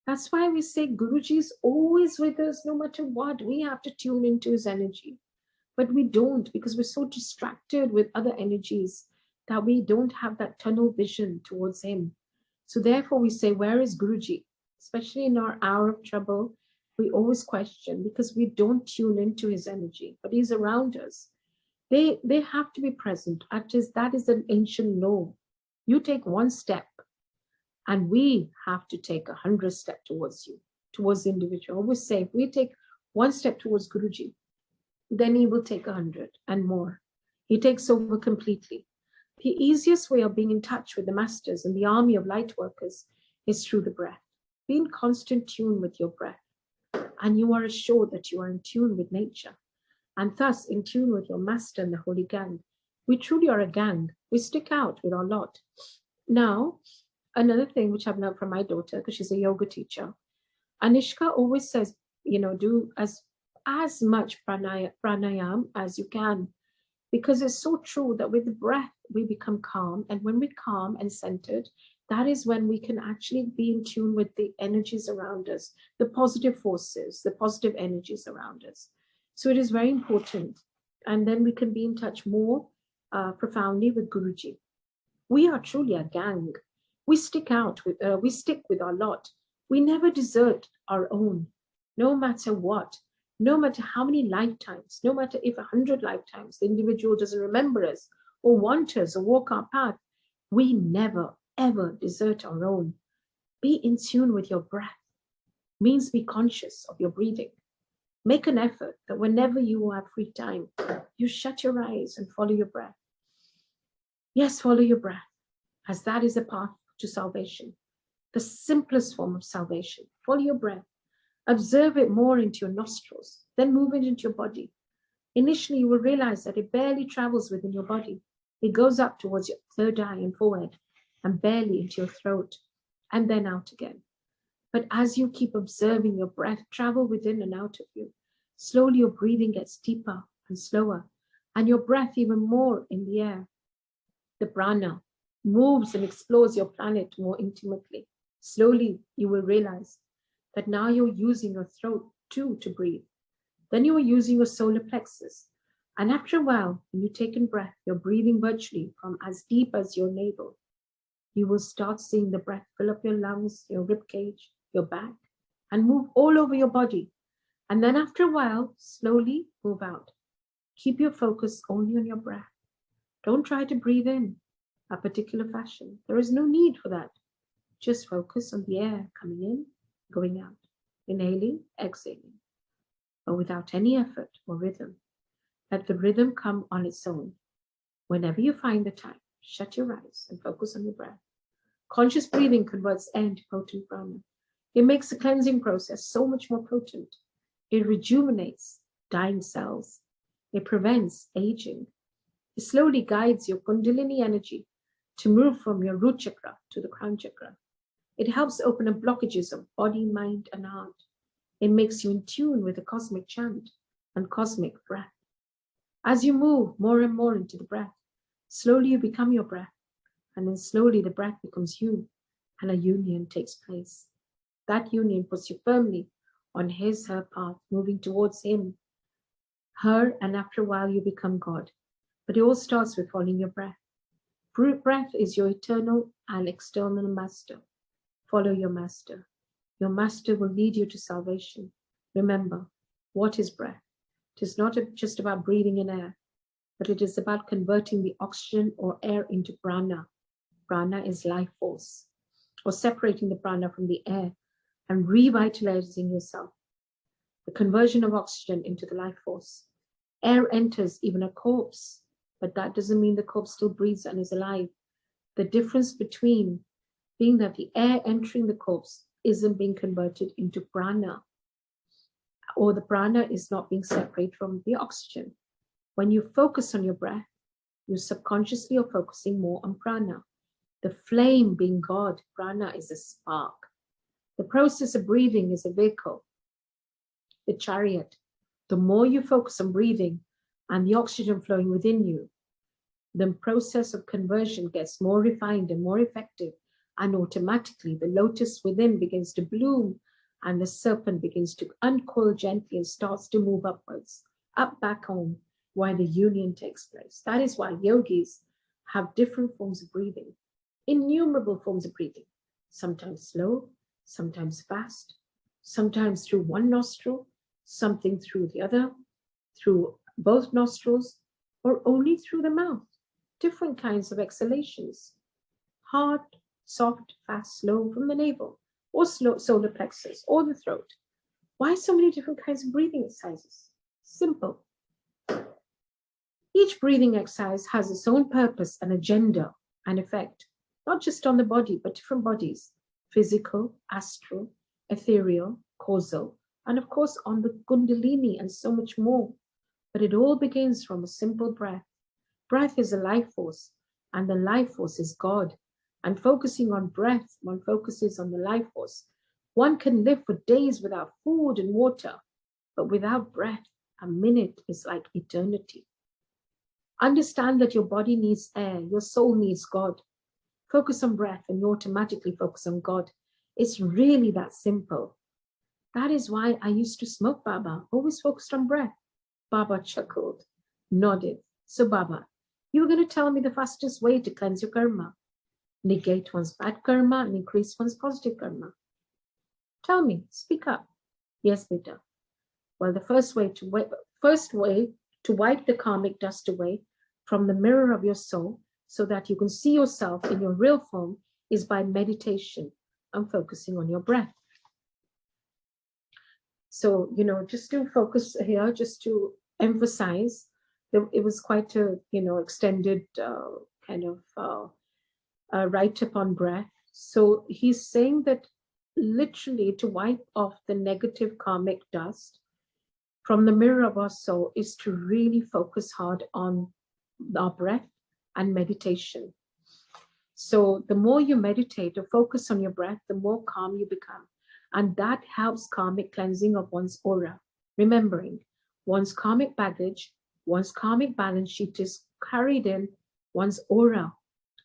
That's why we say Guruji is always with us no matter what. We have to tune into his energy. But we don't, because we're so distracted with other energies that we don't have that tunnel vision towards him. So therefore we say, where is Guruji? Especially in our hour of trouble, we always question because we don't tune into his energy, but he's around us. They have to be present. That is an ancient law. You take one step and we have to take 100 steps towards you, towards the individual. I always say, if we take one step towards Guruji, then he will take 100 and more. He takes over completely. The easiest way of being in touch with the masters and the army of light workers is through the breath. Be in constant tune with your breath, and you are assured that you are in tune with nature, and thus in tune with your master and the holy gang. We truly are a gang. We stick out with our lot. Now, another thing which I've learned from my daughter, because she's a yoga teacher, Anishka always says, you know, do as much pranayam as you can, because it's so true that with the breath we become calm, and when we're calm and centered, that is when we can actually be in tune with the energies around us, the positive forces, the positive energies around us. So it is very important, and then we can be in touch more profoundly with Guruji. We are truly a gang. We stick with our lot. We never desert our own, no matter what, no matter how many lifetimes, no matter if 100 lifetimes the individual doesn't remember us or want us or walk our path. We never, ever desert our own. Be in tune with your breath. Means be conscious of your breathing. Make an effort that whenever you have free time, you shut your eyes and follow your breath. Yes, follow your breath, as that is the path to salvation, the simplest form of salvation. Follow your breath. Observe it more into your nostrils, then move it into your body. Initially, you will realize that it barely travels within your body. It goes up towards your third eye and forehead, and barely into your throat, and then out again. But as you keep observing your breath travel within and out of you, slowly your breathing gets deeper and slower, and your breath even more in the air. The prana moves and explores your planet more intimately. Slowly, you will realize that now you're using your throat too to breathe. Then you are using your solar plexus. And after a while, when you take in breath, you're breathing virtually from as deep as your navel. You will start seeing the breath fill up your lungs, your rib cage, your back, and move all over your body. And then after a while, slowly move out. Keep your focus only on your breath. Don't try to breathe in a particular fashion. There is no need for that. Just focus on the air coming in, going out, inhaling, exhaling, but without any effort or rhythm. Let the rhythm come on its own. Whenever you find the time, shut your eyes and focus on your breath. Conscious breathing converts air into potent prana. It makes the cleansing process so much more potent. It rejuvenates dying cells. It prevents aging. It slowly guides your kundalini energy to move from your root chakra to the crown chakra. It helps open up blockages of body, mind, and heart. It makes you in tune with the cosmic chant and cosmic breath. As you move more and more into the breath, slowly you become your breath, and then slowly the breath becomes you, and a union takes place. That union puts you firmly on his, her path, moving towards him, her, and after a while you become God. But it all starts with following your breath. Breath is your eternal and external master. Follow your master. Your master will lead you to salvation. Remember, what is breath? It is not just about breathing in air, but it is about converting the oxygen or air into prana. Prana is life force, or separating the prana from the air and revitalizing yourself. The conversion of oxygen into the life force. Air enters even a corpse, but that doesn't mean the corpse still breathes and is alive. The difference between being that the air entering the corpse isn't being converted into prana, or the prana is not being separated from the oxygen. When you focus on your breath, you subconsciously are focusing more on prana. The flame being God, prana is a spark. The process of breathing is a vehicle, the chariot. The more you focus on breathing and the oxygen flowing within you, the process of conversion gets more refined and more effective, and automatically the lotus within begins to bloom and the serpent begins to uncoil gently and starts to move upwards, up back home, where the union takes place. That is why yogis have different forms of breathing, innumerable forms of breathing, sometimes slow, sometimes fast, sometimes through one nostril, something through the other, through both nostrils, or only through the mouth. Different kinds of exhalations, hard, soft, fast, slow from the navel, or slow solar plexus, or the throat. Why so many different kinds of breathing exercises? Simple. Each breathing exercise has its own purpose and agenda and effect, not just on the body, but different bodies, physical, astral, ethereal, causal, and of course on the kundalini and so much more. But it all begins from a simple breath. Breath is a life force, and the life force is God. And focusing on breath, one focuses on the life force. One can live for days without food and water, but without breath, a minute is like eternity. Understand that your body needs air, your soul needs God. Focus on breath and you automatically focus on God. It's really that simple. That is why I used to smoke Baba, always focused on breath. Baba chuckled, nodded. So Baba, You were going to tell me the fastest way to cleanse your karma, negate one's bad karma and increase one's positive karma. Tell me, speak up. Yes, beta. Well, the first way to wipe the karmic dust away from the mirror of your soul so that you can see yourself in your real form is by meditation and focusing on your breath. So, just to focus here, just to emphasize, it was quite a, extended kind of write-up on breath. So he's saying that literally to wipe off the negative karmic dust from the mirror of our soul is to really focus hard on our breath and meditation. So the more you meditate or focus on your breath, the more calm you become. And that helps karmic cleansing of one's aura. Remembering one's karmic baggage, one's karmic balance sheet is carried in one's aura.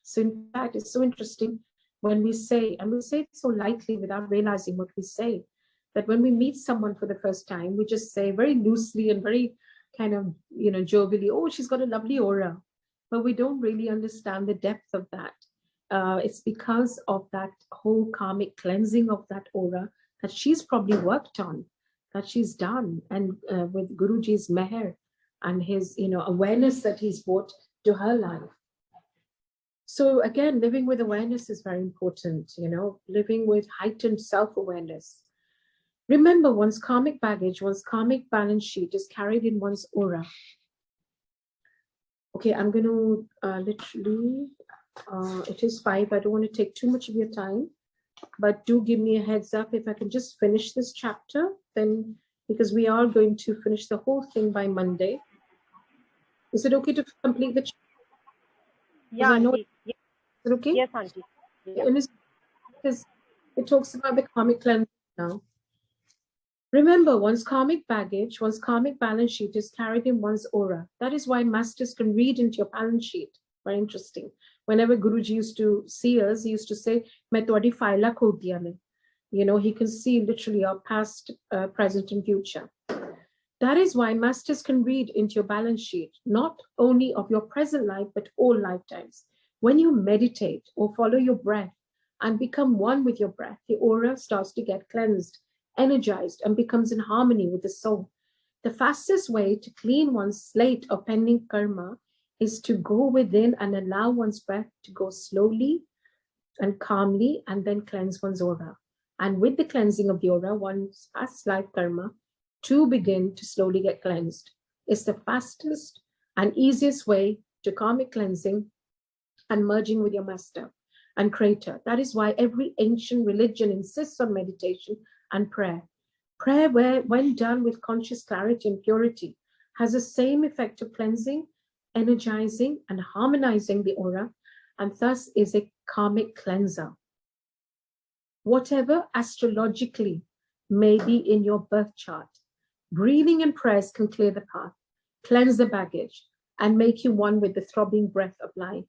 So in fact, it's so interesting when we say, and we say it so lightly without realizing what we say, that when we meet someone for the first time, we just say very loosely and very kind of, jovially, oh, she's got a lovely aura. But we don't really understand the depth of that. It's because of that whole karmic cleansing of that aura that she's probably worked on, that she's done, and with Guruji's meher and his, awareness that he's brought to her life. So again, living with awareness is very important, living with heightened self-awareness. Remember, one's karmic baggage, one's karmic balance sheet is carried in one's aura. Okay, I'm going to literally, it is 5. I don't want to take too much of your time, but do give me a heads up if I can just finish this chapter, then, because we are going to finish the whole thing by Monday. Is it okay to complete the chapter? Yeah, Aunty. Is it okay? Yes, Aunty. Yeah. Because it talks about the karmic cleansing now. Remember, one's karmic baggage, one's karmic balance sheet is carried in one's aura. That is why masters can read into your balance sheet. Very interesting. Whenever Guruji used to see us, he used to say, "Main tuhadi file khol diya main." He can see literally our past, present, and future. That is why masters can read into your balance sheet, not only of your present life, but all lifetimes. When you meditate or follow your breath and become one with your breath, the aura starts to get cleansed, energized, and becomes in harmony with the soul. The fastest way to clean one's slate of pending karma is to go within and allow one's breath to go slowly and calmly, and then cleanse one's aura. And with the cleansing of the aura, one's past life karma to begin to slowly get cleansed. It's the fastest and easiest way to karmic cleansing and merging with your master and creator. That is why every ancient religion insists on meditation and prayer. Prayer, when done with conscious clarity and purity, has the same effect of cleansing, energizing, and harmonizing the aura, and thus is a karmic cleanser. Whatever astrologically may be in your birth chart, breathing and prayers can clear the path, cleanse the baggage, and make you one with the throbbing breath of life.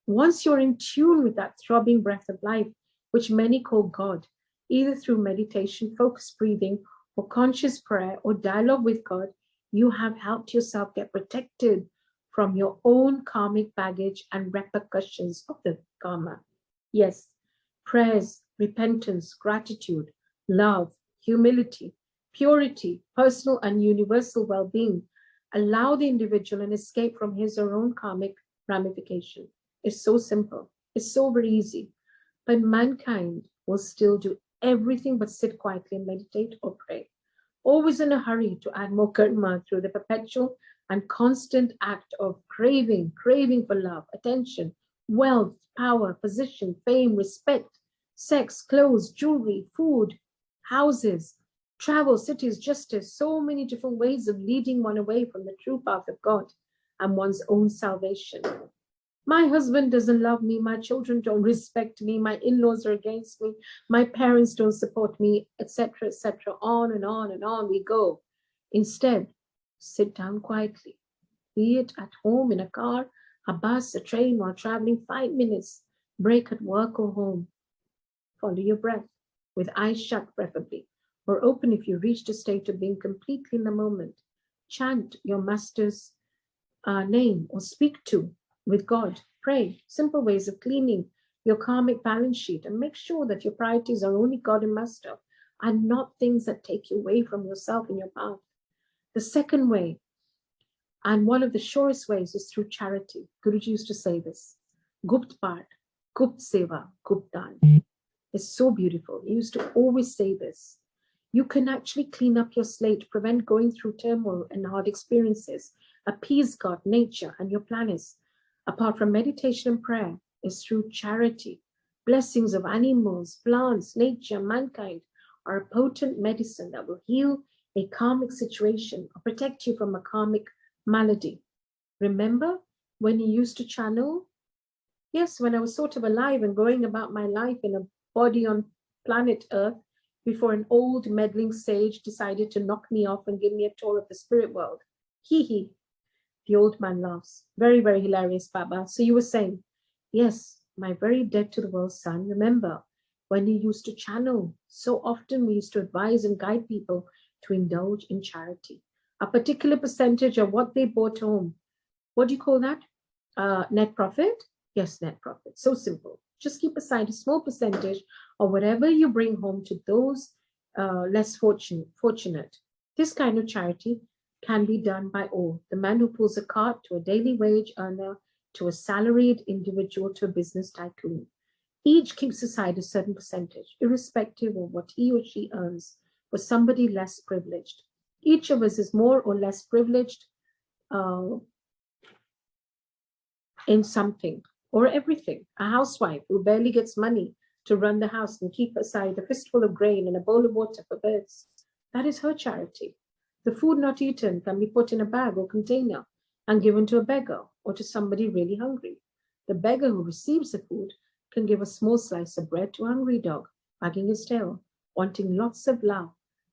Once you're in tune with that throbbing breath of life, which many call God, either through meditation, focused breathing, or conscious prayer, or dialogue with God, you have helped yourself get protected from your own karmic baggage and repercussions of the karma. Yes, prayers, repentance, gratitude, love, humility, purity, personal and universal well-being allow the individual an escape from his or her own karmic ramification. It's so simple. It's so very easy. But mankind will still do everything but sit quietly and meditate or pray, always in a hurry to add more karma through the perpetual and constant act of craving for love, attention, wealth, power, position, fame, respect, sex, clothes, jewelry, food, houses, travel, cities, justice, so many different ways of leading one away from the true path of God and one's own salvation. My husband doesn't love me, my children don't respect me, my in-laws are against me, my parents don't support me, etc., on and on and on we go. Instead, sit down quietly, be it at home, in a car, a bus, a train, while traveling, 5 minutes, break at work or home. Follow your breath, with eyes shut preferably, or open if you reach a state of being completely in the moment. Chant your master's name or speak to with God. Pray. Simple ways of cleaning your karmic balance sheet and make sure that your priorities are only God and Master and not things that take you away from yourself and your path. The second way, and one of the surest ways, is through charity. Guruji used to say this: Gupt Part, Gupt Seva, Gupt Dan. It's so beautiful. He used to always say this. You can actually clean up your slate, prevent going through turmoil and hard experiences, appease God, nature, and your planets. Apart from meditation and prayer, is through charity. Blessings of animals, plants, nature, mankind are a potent medicine that will heal a karmic situation or protect you from a karmic malady. Remember when you used to channel? Yes, when I was sort of alive and going about my life in a body on planet Earth, before an old meddling sage decided to knock me off and give me a tour of the spirit world. Hee hee. The old man laughs. Very, very hilarious, Baba. So you were saying, yes, my very dead to the world son, remember when you used to channel, so often we used to advise and guide people to indulge in charity. A particular percentage of what they brought home. What do you call that? Net profit? Yes, net profit. So simple. Just keep aside a small percentage of whatever you bring home to those less fortunate. This kind of charity can be done by all. The man who pulls a cart, to a daily wage earner, to a salaried individual, to a business tycoon. Each keeps aside a certain percentage, irrespective of what he or she earns, for somebody less privileged. Each of us is more or less privileged in something or everything. A housewife who barely gets money to run the house and keep aside a fistful of grain and a bowl of water for birds. That is her charity. The food not eaten can be put in a bag or container and given to a beggar or to somebody really hungry. The beggar who receives the food can give a small slice of bread to a hungry dog, wagging his tail, wanting lots of love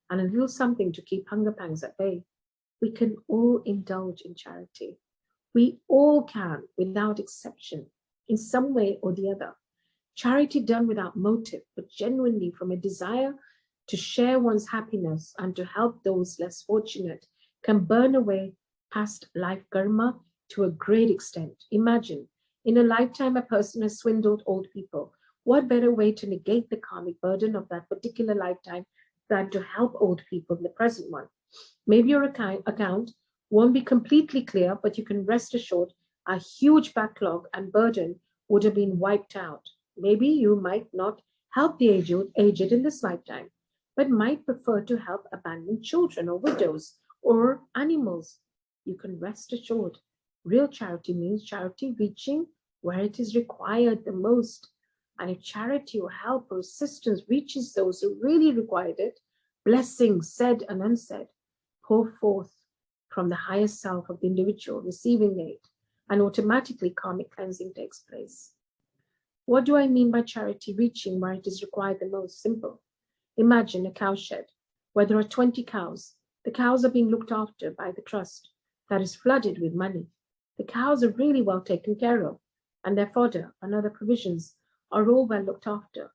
and a little something to keep hunger pangs at bay. We can all indulge in charity. We all can, without exception, in some way or the other. Charity done without motive, but genuinely from a desire to share one's happiness and to help those less fortunate, can burn away past life karma to a great extent. Imagine, in a lifetime, a person has swindled old people. What better way to negate the karmic burden of that particular lifetime than to help old people in the present one? Maybe your account won't be completely clear, but you can rest assured a huge backlog and burden would have been wiped out. Maybe you might not help the aged in this lifetime, but might prefer to help abandoned children or widows or animals. You can rest assured. Real charity means charity reaching where it is required the most. And if charity or help or assistance reaches those who really required it, blessings said and unsaid pour forth from the higher self of the individual receiving aid, and automatically karmic cleansing takes place. What do I mean by charity reaching where it is required the most? Simple. Imagine a cowshed where there are 20 cows. The cows are being looked after by the trust that is flooded with money. The cows are really well taken care of, and their fodder and other provisions are all well looked after.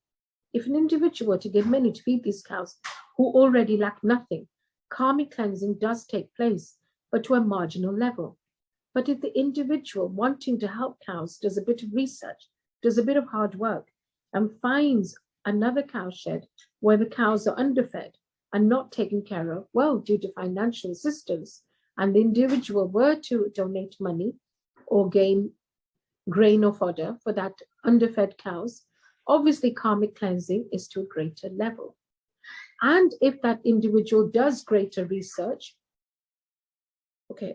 If an individual were to give money to feed these cows who already lack nothing, karmic cleansing does take place, but to a marginal level. But if the individual wanting to help cows does a bit of research, does a bit of hard work, and finds another cowshed where the cows are underfed and not taken care of, well, due to financial assistance, and the individual were to donate money or gain grain or fodder for that underfed cows, obviously karmic cleansing is to a greater level. And if that individual does greater research,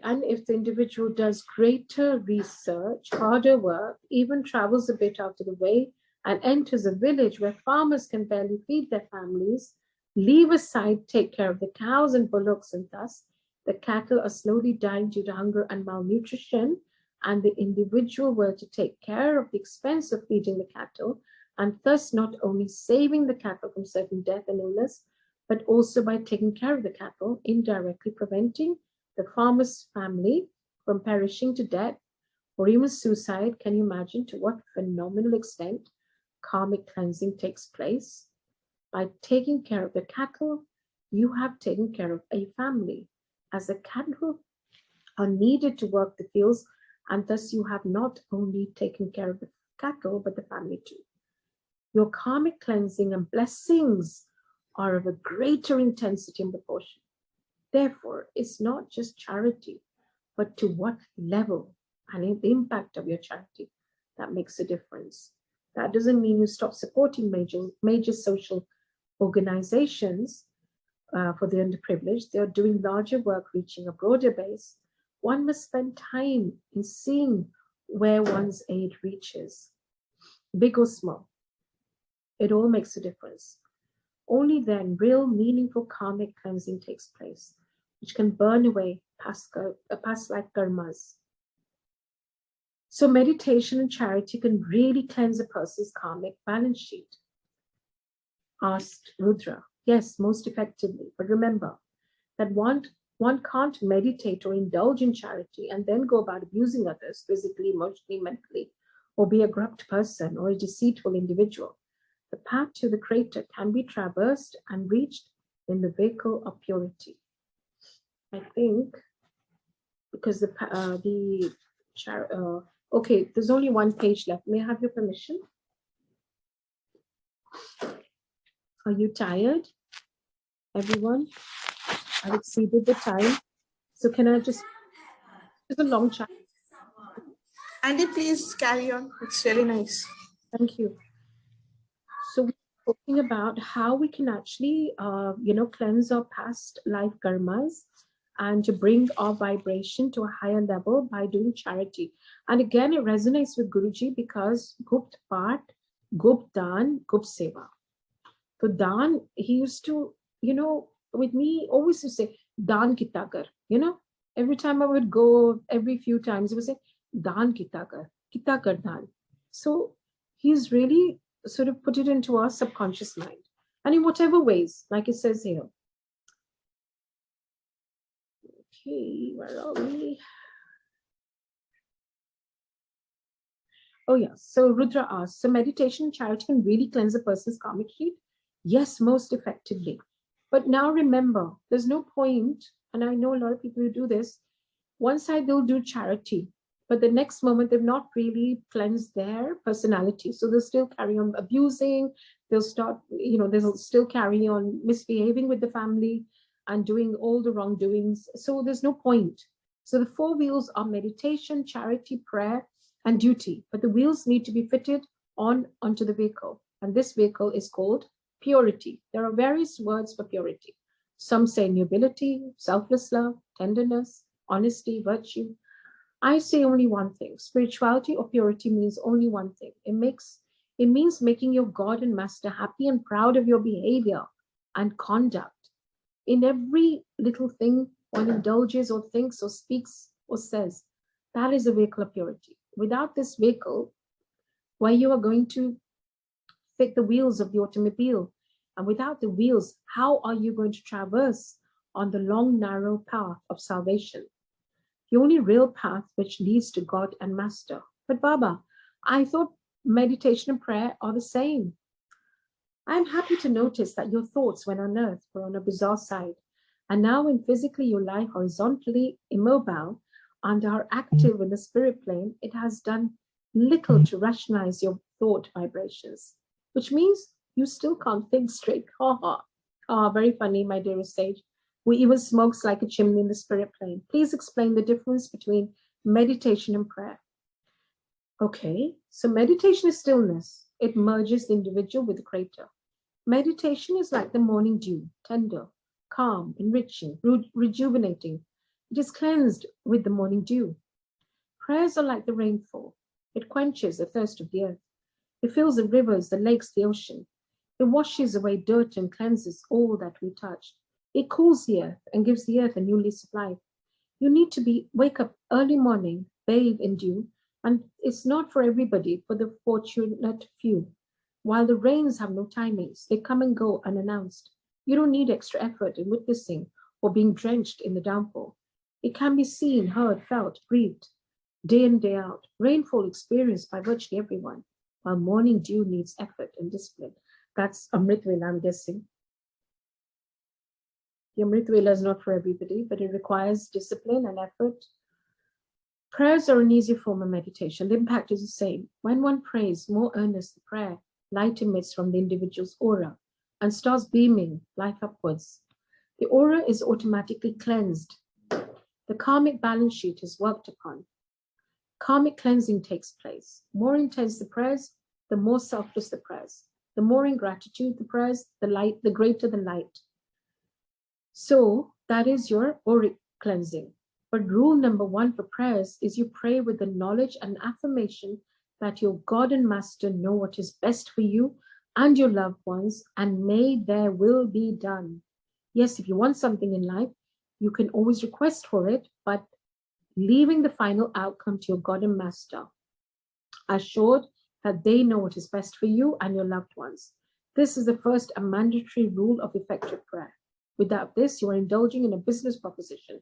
and if the individual does greater research, harder work, even travels a bit out of the way and enters a village where farmers can barely feed their families, leave aside, take care of the cows and bullocks, and thus the cattle are slowly dying due to hunger and malnutrition, and the individual were to take care of the expense of feeding the cattle, and thus not only saving the cattle from certain death and illness, but also by taking care of the cattle, indirectly preventing the farmer's family from perishing to death or even suicide. Can you imagine to what phenomenal extent karmic cleansing takes place? By taking care of the cattle, you have taken care of a family, as the cattle are needed to work the fields and thus you have not only taken care of the cattle, but the family too. Your karmic cleansing and blessings are of a greater intensity and proportion. Therefore, it's not just charity, but to what level and the impact of your charity that makes a difference. That doesn't mean you stop supporting major social organizations for the underprivileged. They're doing larger work, reaching a broader base. One must spend time in seeing where one's aid reaches, big or small. It all makes a difference. Only then real meaningful karmic cleansing takes place, which can burn away past life karmas. So meditation and charity can really cleanse a person's karmic balance sheet. Asked Rudra. Yes, most effectively. But remember that one can't meditate or indulge in charity and then go about abusing others physically, emotionally, mentally, or be a corrupt person or a deceitful individual. The path to the Creator can be traversed and reached in the vehicle of purity. I think because okay, there's only one page left. May I have your permission? Are you tired, everyone? I've exceeded the time. So can I just a long chat? Andy, please carry on. It's really nice. Thank you. So we're talking about how we can actually, cleanse our past life karmas and to bring our vibration to a higher level by doing charity. And again, it resonates with Guruji because Gupt Paat, Gupt Dan, Gupt Seva. So Dan, he used to, with me, always to say, Dan kita kar, every time I would go, every few times, he would say, Dan kita kar Dan. So he's really sort of put it into our subconscious mind. And in whatever ways, like it says here. Okay, where are we? Oh, yeah. So Rudra asks, so meditation and charity can really cleanse a person's karmic heat? Yes, most effectively. But now remember, there's no point, and I know a lot of people who do this, one side they'll do charity, but the next moment they've not really cleansed their personality. So they'll still carry on abusing, they'll still carry on misbehaving with the family and doing all the wrongdoings. So there's no point. So the four wheels are meditation, charity, prayer, and duty. But the wheels need to be fitted onto the vehicle. And this vehicle is called purity. There are various words for purity. Some say nobility, selfless love, tenderness, honesty, virtue. I say only one thing. Spirituality or purity means only one thing. It means making your God and Master happy and proud of your behavior and conduct. In every little thing one indulges or thinks or speaks or says, that is a vehicle of purity. Without this vehicle, where you are going to fit the wheels of the automobile, and without the wheels, how are you going to traverse on the long, narrow path of salvation? The only real path which leads to God and Master. But Baba, I thought meditation and prayer are the same. I'm happy to notice that your thoughts when on earth were on a bizarre side, and now when physically you lie horizontally immobile and are active in the spirit plane, it has done little to rationalize your thought vibrations, which means you still can't think straight. Ha ha. Ah, very funny, my dearest sage. We even smokes like a chimney in the spirit plane. Please explain the difference between meditation and prayer. Okay, so meditation is stillness. It merges the individual with the Creator. Meditation is like the morning dew, tender, calm, enriching, rejuvenating. It is cleansed with the morning dew. Prayers are like the rainfall. It quenches the thirst of the earth. It fills the rivers, the lakes, the ocean. It washes away dirt and cleanses all that we touch. It cools the earth and gives the earth a new lease of life. You need to wake up early morning, bathe in dew, and it's not for everybody, for the fortunate few. While the rains have no timings, they come and go unannounced. You don't need extra effort in witnessing or being drenched in the downpour. It can be seen, heard, felt, breathed, day in, day out. Rainfall experienced by virtually everyone, while morning dew needs effort and discipline. That's Amrit Vela, I'm guessing. The Amrit Vela is not for everybody, but it requires discipline and effort Prayers are an easy form of meditation. The impact is the same. When one prays, more earnest the prayer, light emits from the individual's aura and starts beaming life upwards. The aura is automatically cleansed. The karmic balance sheet is worked upon. Karmic cleansing takes place. More intense the prayers, the more selfless the prayers. The more in gratitude the prayers, the greater the light. So that is your auric cleansing. But rule number 1 for prayers is you pray with the knowledge and affirmation that your God and Master know what is best for you and your loved ones, and may their will be done. Yes, if you want something in life, you can always request for it, but leaving the final outcome to your God and Master, assured that they know what is best for you and your loved ones. This is the first and mandatory rule of effective prayer. Without this, you are indulging in a business proposition.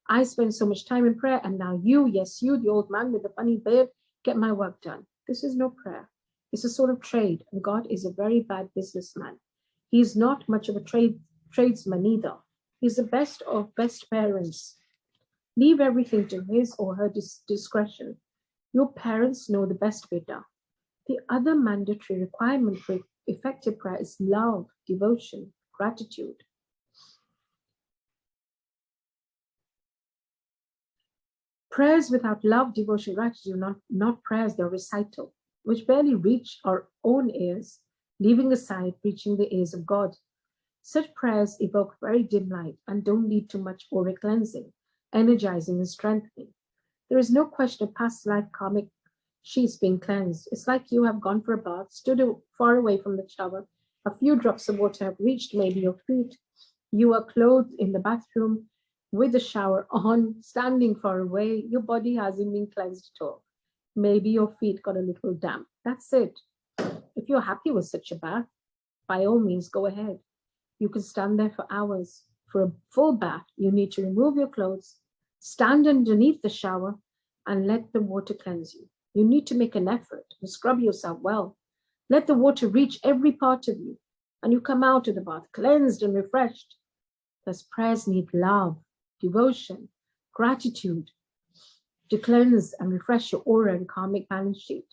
I spend so much time in prayer, and now you, yes, you, the old man with the funny beard, get my work done. This is no prayer. It's a sort of trade, and God is a very bad businessman. He is not much of a tradesman either. He's the best of best parents. Leave everything to his or her discretion. Your parents know the best better. The other mandatory requirement for effective prayer is love, devotion, gratitude. Prayers without love, devotion, gratitude are not prayers, they're recital, which barely reach our own ears, leaving aside reaching the ears of God. Such prayers evoke very dim light and don't lead to much auric cleansing, energizing and strengthening. There is no question of past life karmic sheets being cleansed. It's like you have gone for a bath, stood far away from the shower, a few drops of water have reached maybe your feet. You are clothed in the bathroom with the shower on, standing far away. Your body hasn't been cleansed at all. Maybe your feet got a little damp. That's it. If you're happy with such a bath, by all means, go ahead. You can stand there for hours. For a full bath, you need to remove your clothes, stand underneath the shower, and let the water cleanse you. You need to make an effort and scrub yourself well. Let the water reach every part of you, and you come out of the bath cleansed and refreshed. Thus, prayers need love, devotion, gratitude to cleanse and refresh your aura and karmic balance sheet.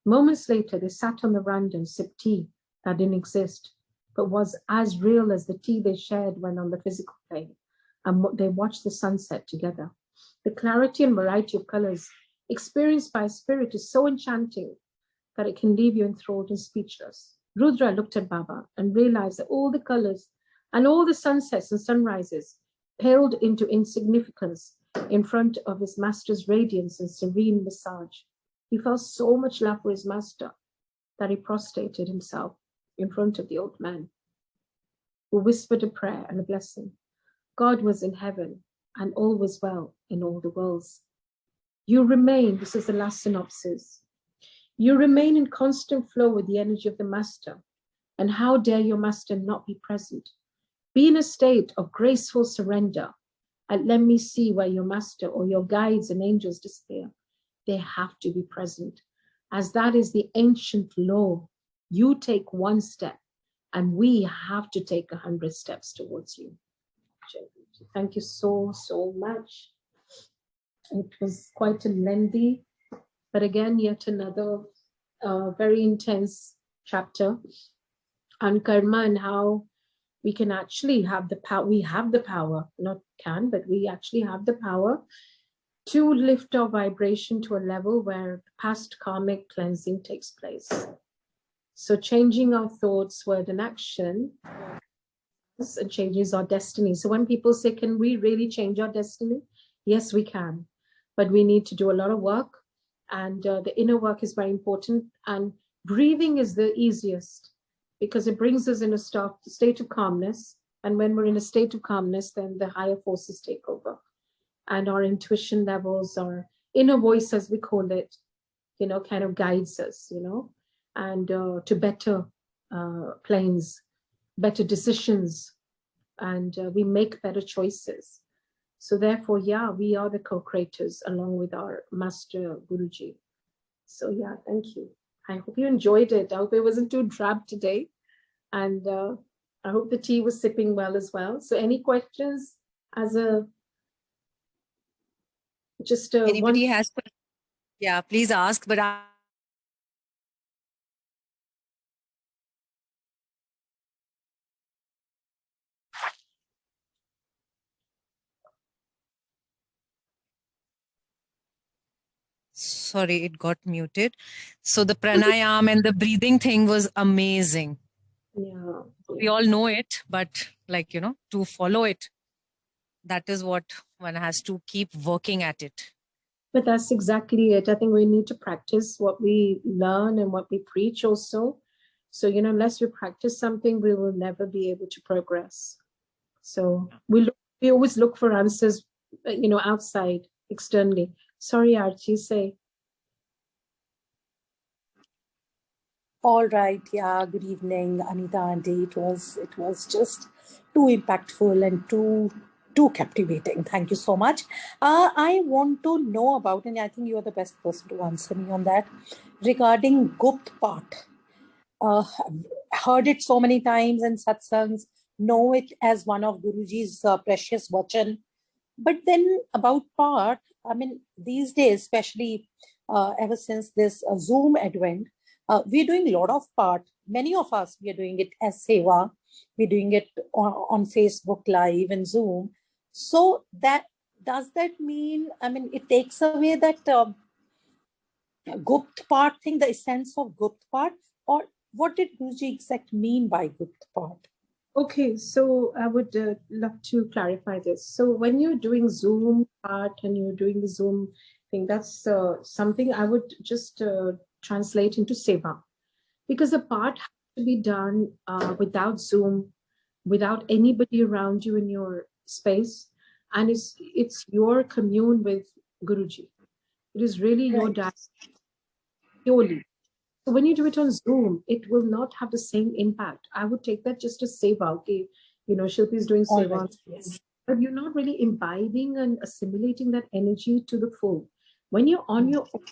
Moments later, they sat on the veranda and sipped tea that didn't exist, but was as real as the tea they shared when on the physical plane, and they watched the sunset together. The clarity and variety of colors experienced by a spirit is so enchanting that it can leave you enthralled and speechless. Rudra looked at Baba and realized that all the colors and all the sunsets and sunrises paled into insignificance in front of his master's radiance and serene visage. He felt so much love for his master that he prostrated himself in front of the old man, who whispered a prayer and a blessing. God was in heaven, and all was well in all the worlds. You remain, this is the last synopsis, you remain in constant flow with the energy of the master, and how dare your master not be present? Be in a state of graceful surrender, and let me see where your master or your guides and angels disappear. They have to be present, as that is the ancient law. You take one step, and we have to take 100 steps towards you. Thank you so much. It was quite a lengthy, but again, yet another very intense chapter on karma and how we can actually have the power. We have the power, not can, but we actually have the power to lift our vibration to a level where past karmic cleansing takes place. So changing our thoughts, word, and action changes our destiny. So when people say, can we really change our destiny? Yes, we can, but we need to do a lot of work, and the inner work is very important, and breathing is the easiest because it brings us in a state of calmness, and when we're in a state of calmness, then the higher forces take over, and our intuition levels, our inner voice, as we call it, kind of guides us, and to better planes, better decisions, and we make better choices. So therefore, yeah, we are the co-creators along with our master Guruji. So yeah, thank you. I hope you enjoyed it. I hope it wasn't too drab today. And I hope the tea was sipping well as well. So any questions as a Just Anybody has, yeah, please ask. But sorry, it got muted. So the pranayam and the breathing thing was amazing. Yeah. We all know it, but like, to follow it, that is what one has to keep working at it. But that's exactly it. I think we need to practice what we learn and what we preach also. So, unless we practice something, we will never be able to progress. So we always look for answers, outside, externally. Sorry, Archie, say. All right, yeah. Good evening, Anita Aunty. It was just too impactful and too captivating. Thank you so much. I want to know about, and I think you are the best person to answer me on that, regarding Gupt Path. Heard it so many times in satsangs, know it as one of Guruji's precious vachan. But then about Path, I mean, these days, especially ever since this Zoom advent, we're doing a lot of Path. Many of us, we are doing it as Seva. We're doing it on Facebook Live and Zoom. So does that mean, I mean, it takes away that Gupt Path thing, the essence of Gupt Path, or what did Guruji exact mean by Gupt Path? Okay, so I would love to clarify this. So when you're doing Zoom part and you're doing the Zoom thing, that's something I would just translate into Seva. Because the part has to be done without Zoom, without anybody around you in your space. And it's your commune with Guruji. It is really your dad purely. So when you do it on Zoom, it will not have the same impact. I would take that just as seva. Okay, Shilpi is doing seva. Right, yes. But you're not really imbibing and assimilating that energy to the full. When you're on your own,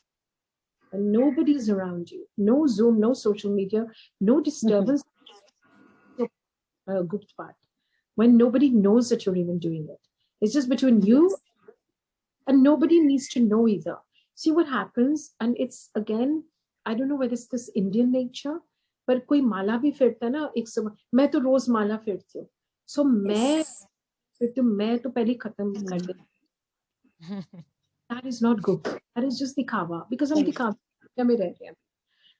and nobody's around you, no Zoom, no social media, no disturbance, Gupt Path. When nobody knows that you're even doing it. It's just between you and nobody needs to know either. See what happens, and it's again, I don't know whether it's this Indian nature, but कोई माला भी फेरता है ना एक समय मैं तो रोज माला फेरती हूँ so मैं तो पहले खत्म कर देती that is not good, that is just दिखावा because हम दिखावे में रह रहे हैं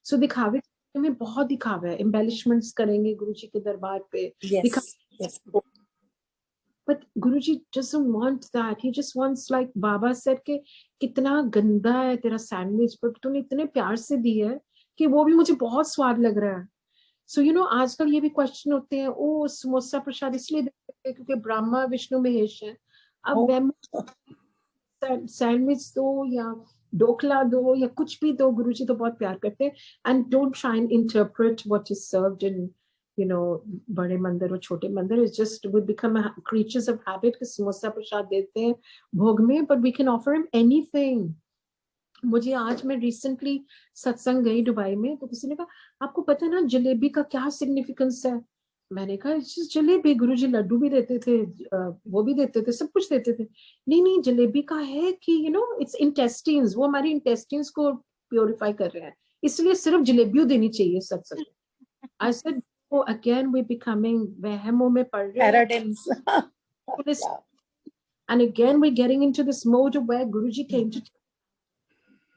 so दिखावे में बहुत दिखावा है embellishments करेंगे गुरुजी के दरबार पे yes. But Guruji doesn't want that. He just wants, like Baba said, कि कितना गंदा है तेरा सैंडविच पर तूने इतने प्यार से दी है कि वो भी मुझे बहुत स्वाद लग रहा है. So आजकल ये भी क्वेश्चन होते हैं ओ समोसा प्रसाद इसलिए देते हैं क्योंकि ब्रह्मा विष्णु महेश है. अब सैंडविच दो या ढोकला दो या कुछ भी दो गुरुजी तो बहुत प्यार करते हैं. And don't try and interpret what is served in बड़े मंदिर और छोटे मंदिर. It's just we become creatures of habit कि समोसा प्रसाद देते हैं भोग में, but we can offer him anything. मुझे आज मैं रिसेंटली सत्संग गई दुबई में तो किसी ने कहा आपको पता है ना जलेबी का क्या सिग्निफिकेंस है. मैंने कहा जलेबी गुरुजी लड्डू भी देते थे वो भी देते थे सब कुछ देते थे. नहीं जलेबी का है कि इट्स इंटेस्टिन्स, वो हमारी इंटेस्टिन्स को प्योरीफाई कर रहे हैं इसलिए सिर्फ जलेबी देनी चाहिए सत्संग. I said oh, again we're becoming वहमों में पड़ रहे paradigms. And again we're getting into this mode of where Guruji came to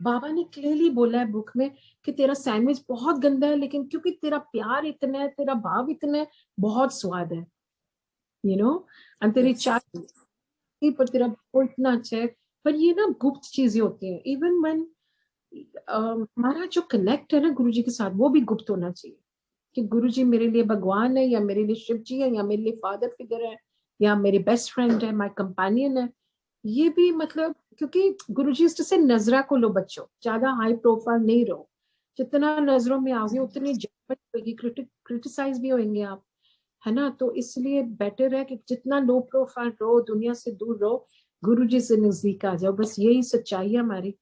बाबा ने क्लियरली बोला है बुक में कि तेरा सैंडविच बहुत गंदा है लेकिन क्योंकि तेरा प्यार इतना है तेरा भाव इतना है बहुत स्वाद है and तेरी चाय पर तेरा भाव इतना अच्छा है. पर ये ना गुप्त चीजें होती हैं. इवन व्हेन हमारा जो कनेक्ट है ना गुरुजी के साथ वो भी गुप्त होना चाहिए कि गुरुजी मेरे लिए भगवान है या मेरे लिए शिव जी है या मेरे लिए फादर फिगर है या मेरे बेस्ट फ्रेंड है माय कंपेनियन है. ये भी मतलब क्योंकि गुरुजी से नजरा को लो बच्चों, ज्यादा हाई प्रोफाइल नहीं रहो. जितना नजरों में आओगे उतनी जजमेंट होगी, क्रिटिसाइज भी होंगे आप, है ना. तो इसलिए बेटर है कि जितना लो प्रोफाइल रहो, दुनिया से दूर रहो, गुरुजी से नजदीक आ जाओ. बस यही सच्चाई है हमारी.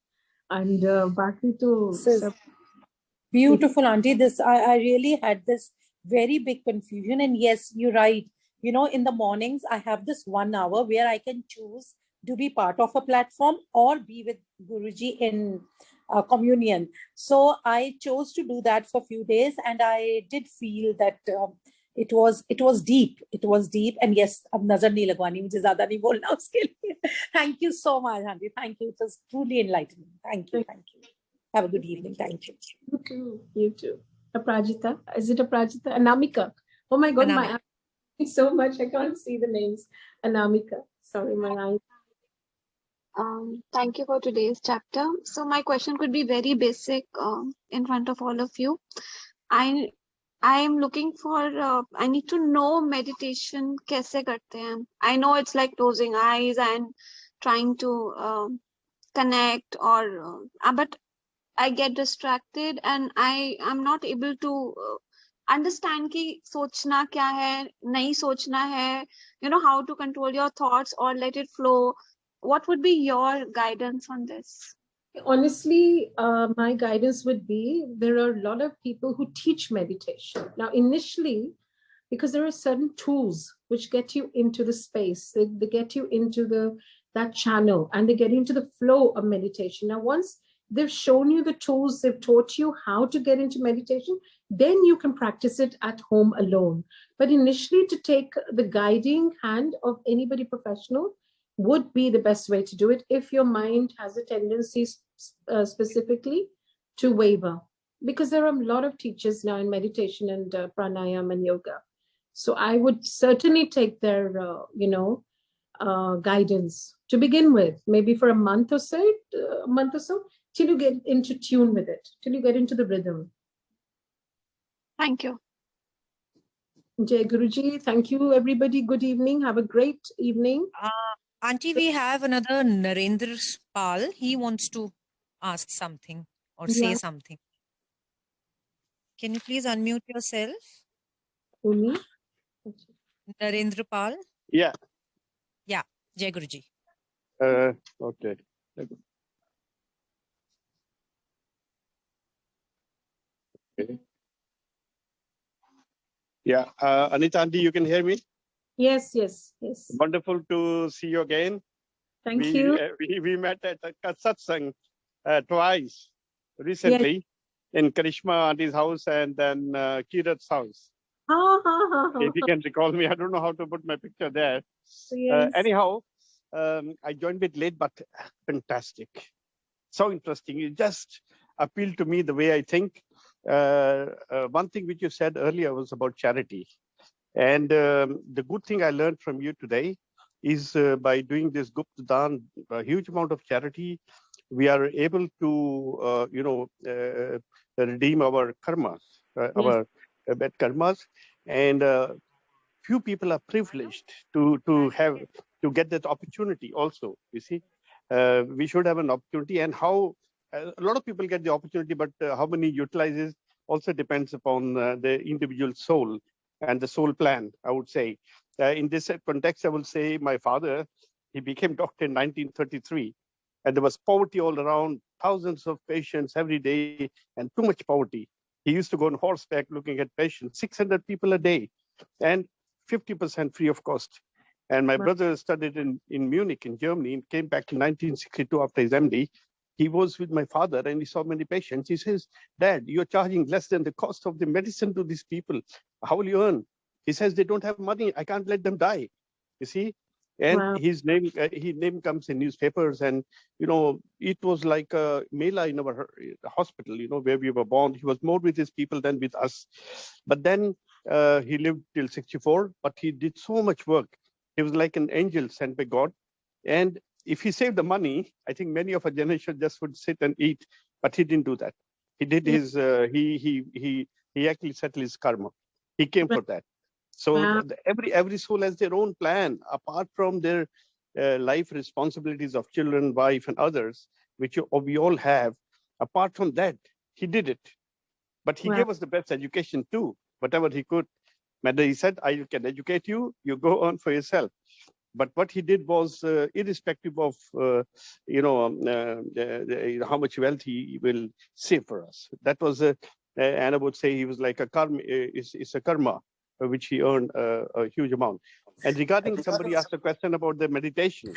एंड बाकी तो सब Beautiful, Auntie. I really had this very big confusion. And yes, you're right. In the mornings, I have this 1 hour where I can choose to be part of a platform or be with Guruji in communion. So I chose to do that for a few days, and I did feel that it was deep. It was deep, and yes, अब नजर नहीं लगवानी, मुझे ज़्यादा नहीं बोलना उसके लिए. Thank you so much, Aunty. Thank you. It was truly enlightening. Thank you. Thank you. Have a good evening. Thank you. You too. You too. Aprajita. Is it Aprajita? Anamika. Oh my God, my eyes so much. I can't see the names. Anamika. Sorry, my eyes. Thank you for today's chapter. So my question could be very basic in front of all of you. I am looking for, I need to know meditation kaise karte hain. I know it's like closing eyes and trying to connect but I get distracted and I am not able to understand ki sochna kya hai, nahi sochna hai, how to control your thoughts or let it flow. What would be your guidance on this? Honestly, my guidance would be there are a lot of people who teach meditation. Now, initially, because there are certain tools which get you into the space, they get you into that channel and they get into the flow of meditation. Now, once they've shown you the tools, they've taught you how to get into meditation, then you can practice it at home alone. But initially, to take the guiding hand of anybody professional would be the best way to do it if your mind has a tendency specifically to waver, because there are a lot of teachers now in meditation and pranayama and yoga. So I would certainly take their guidance to begin with, maybe for a month or so, till you get into tune with it, till you get into the rhythm. Thank you. Jai Guruji, thank you everybody. Good evening. Have a great evening. Auntie, we have another Narendra Pal. He wants to ask something or say something. Can you please unmute yourself? Uni? Narendra Pal? Yeah. Yeah, Jai Guruji. Okay. Okay. Yeah, Anita Aunty, you can hear me? Yes. Wonderful to see you again. Thank you. We met at a satsang twice recently in Karishma Auntie's house and then Kirat's house. If you can recall me, I don't know how to put my picture there. Yes. Anyhow, I joined a bit late, but fantastic. So interesting. It just appealed to me the way I think. One thing which you said earlier was about charity. And the good thing I learned from you today is by doing this Gupta Dan, a huge amount of charity, we are able to, redeem our karmas, our bad karmas. And few people are privileged to get that opportunity also, you see. We should have an opportunity, and how a lot of people get the opportunity, but how many utilizes also depends upon the individual soul and the soul plan, I would say. In this context, I will say my father, he became doctor in 1933, and there was poverty all around, thousands of patients every day, and too much poverty. He used to go on horseback looking at patients, 600 people a day, and 50% free of cost. And my brother studied in Munich, in Germany, and came back in 1962 after his MD. He was with my father and he saw many patients. He says, Dad, you're charging less than the cost of the medicine to these people. How will you earn? He says, they don't have money. I can't let them die. You see? And his name comes in newspapers, and, it was like a mela in our hospital, where we were born. He was more with his people than with us. But then he lived till 64, but he did so much work. He was like an angel sent by God. And if he saved the money, I think many of our generation just would sit and eat, but he didn't do that. He did his, he actually settled his karma. He came for that. So every soul has their own plan, apart from their life responsibilities of children, wife, and others, which we all have. Apart from that, he did it. But he gave us the best education too, whatever he could. Whether he said, I can educate you, you go on for yourself. But what he did was, irrespective of, how much wealth he will save for us. That was, and I would say he was like a karma, it's a karma, which he earned a huge amount. And regarding somebody asked a question about the meditation,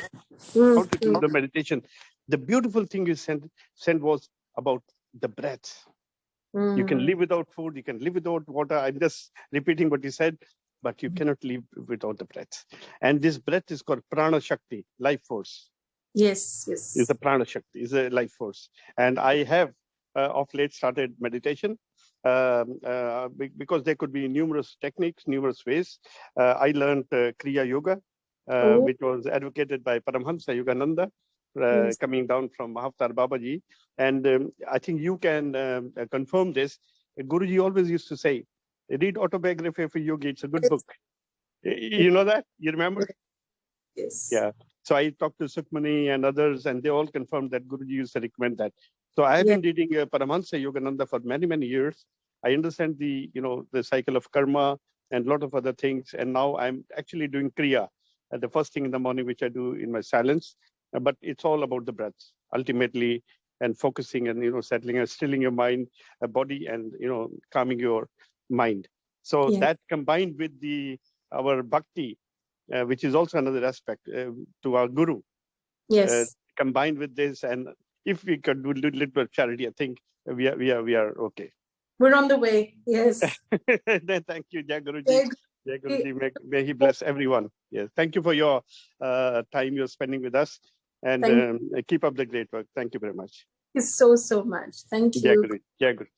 Mm, how to do the meditation. The beautiful thing you sent was about the breath. You can live without food, you can live without water. I'm just repeating what you said, but you cannot live without the breath. And this breath is called prana shakti, life force. Yes, Is yes. the prana shakti, is a life force. And I have of late started meditation because there could be numerous techniques, numerous ways. I learned Kriya Yoga, Oh, which was advocated by Paramhamsa Yogananda, yes. coming down from Mahavtar Babaji. And I think you can confirm this. Guruji always used to say, read autobiography of a yogi, it's a good book. You know that? You remember? Yes. Yeah. So I talked to Sukhmani and others, and they all confirmed that Guruji used to recommend that. So I have Yeah. been reading Paramahansa Yogananda for many, many years. I understand the cycle of karma and a lot of other things. And now I'm actually doing Kriya, the first thing in the morning, which I do in my silence. But it's all about the breath, ultimately, and focusing and, settling and stilling your mind, body, and, calming your mind. So Yeah. that combined with our bhakti, which is also another aspect to our guru, Yes. combined with this. And if we could do a little bit of charity, I think we are okay. We're on the way. Yes. Thank you, Jai Guruji. Jai Jai Guruji. Guruji, may he bless everyone. Yes, thank you for your time you're spending with us, and Thank keep up the great work. Thank you very much. you so, so much. Thank Jai you. Guruji. Jai Guruji.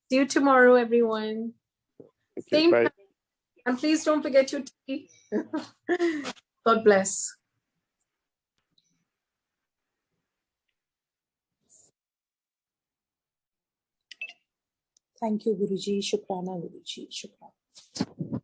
See you tomorrow, everyone. Thank you. Same Bye. time. And please don't forget your tea. God bless. Thank you, Guruji. Shukrana, Guruji. Shukrana.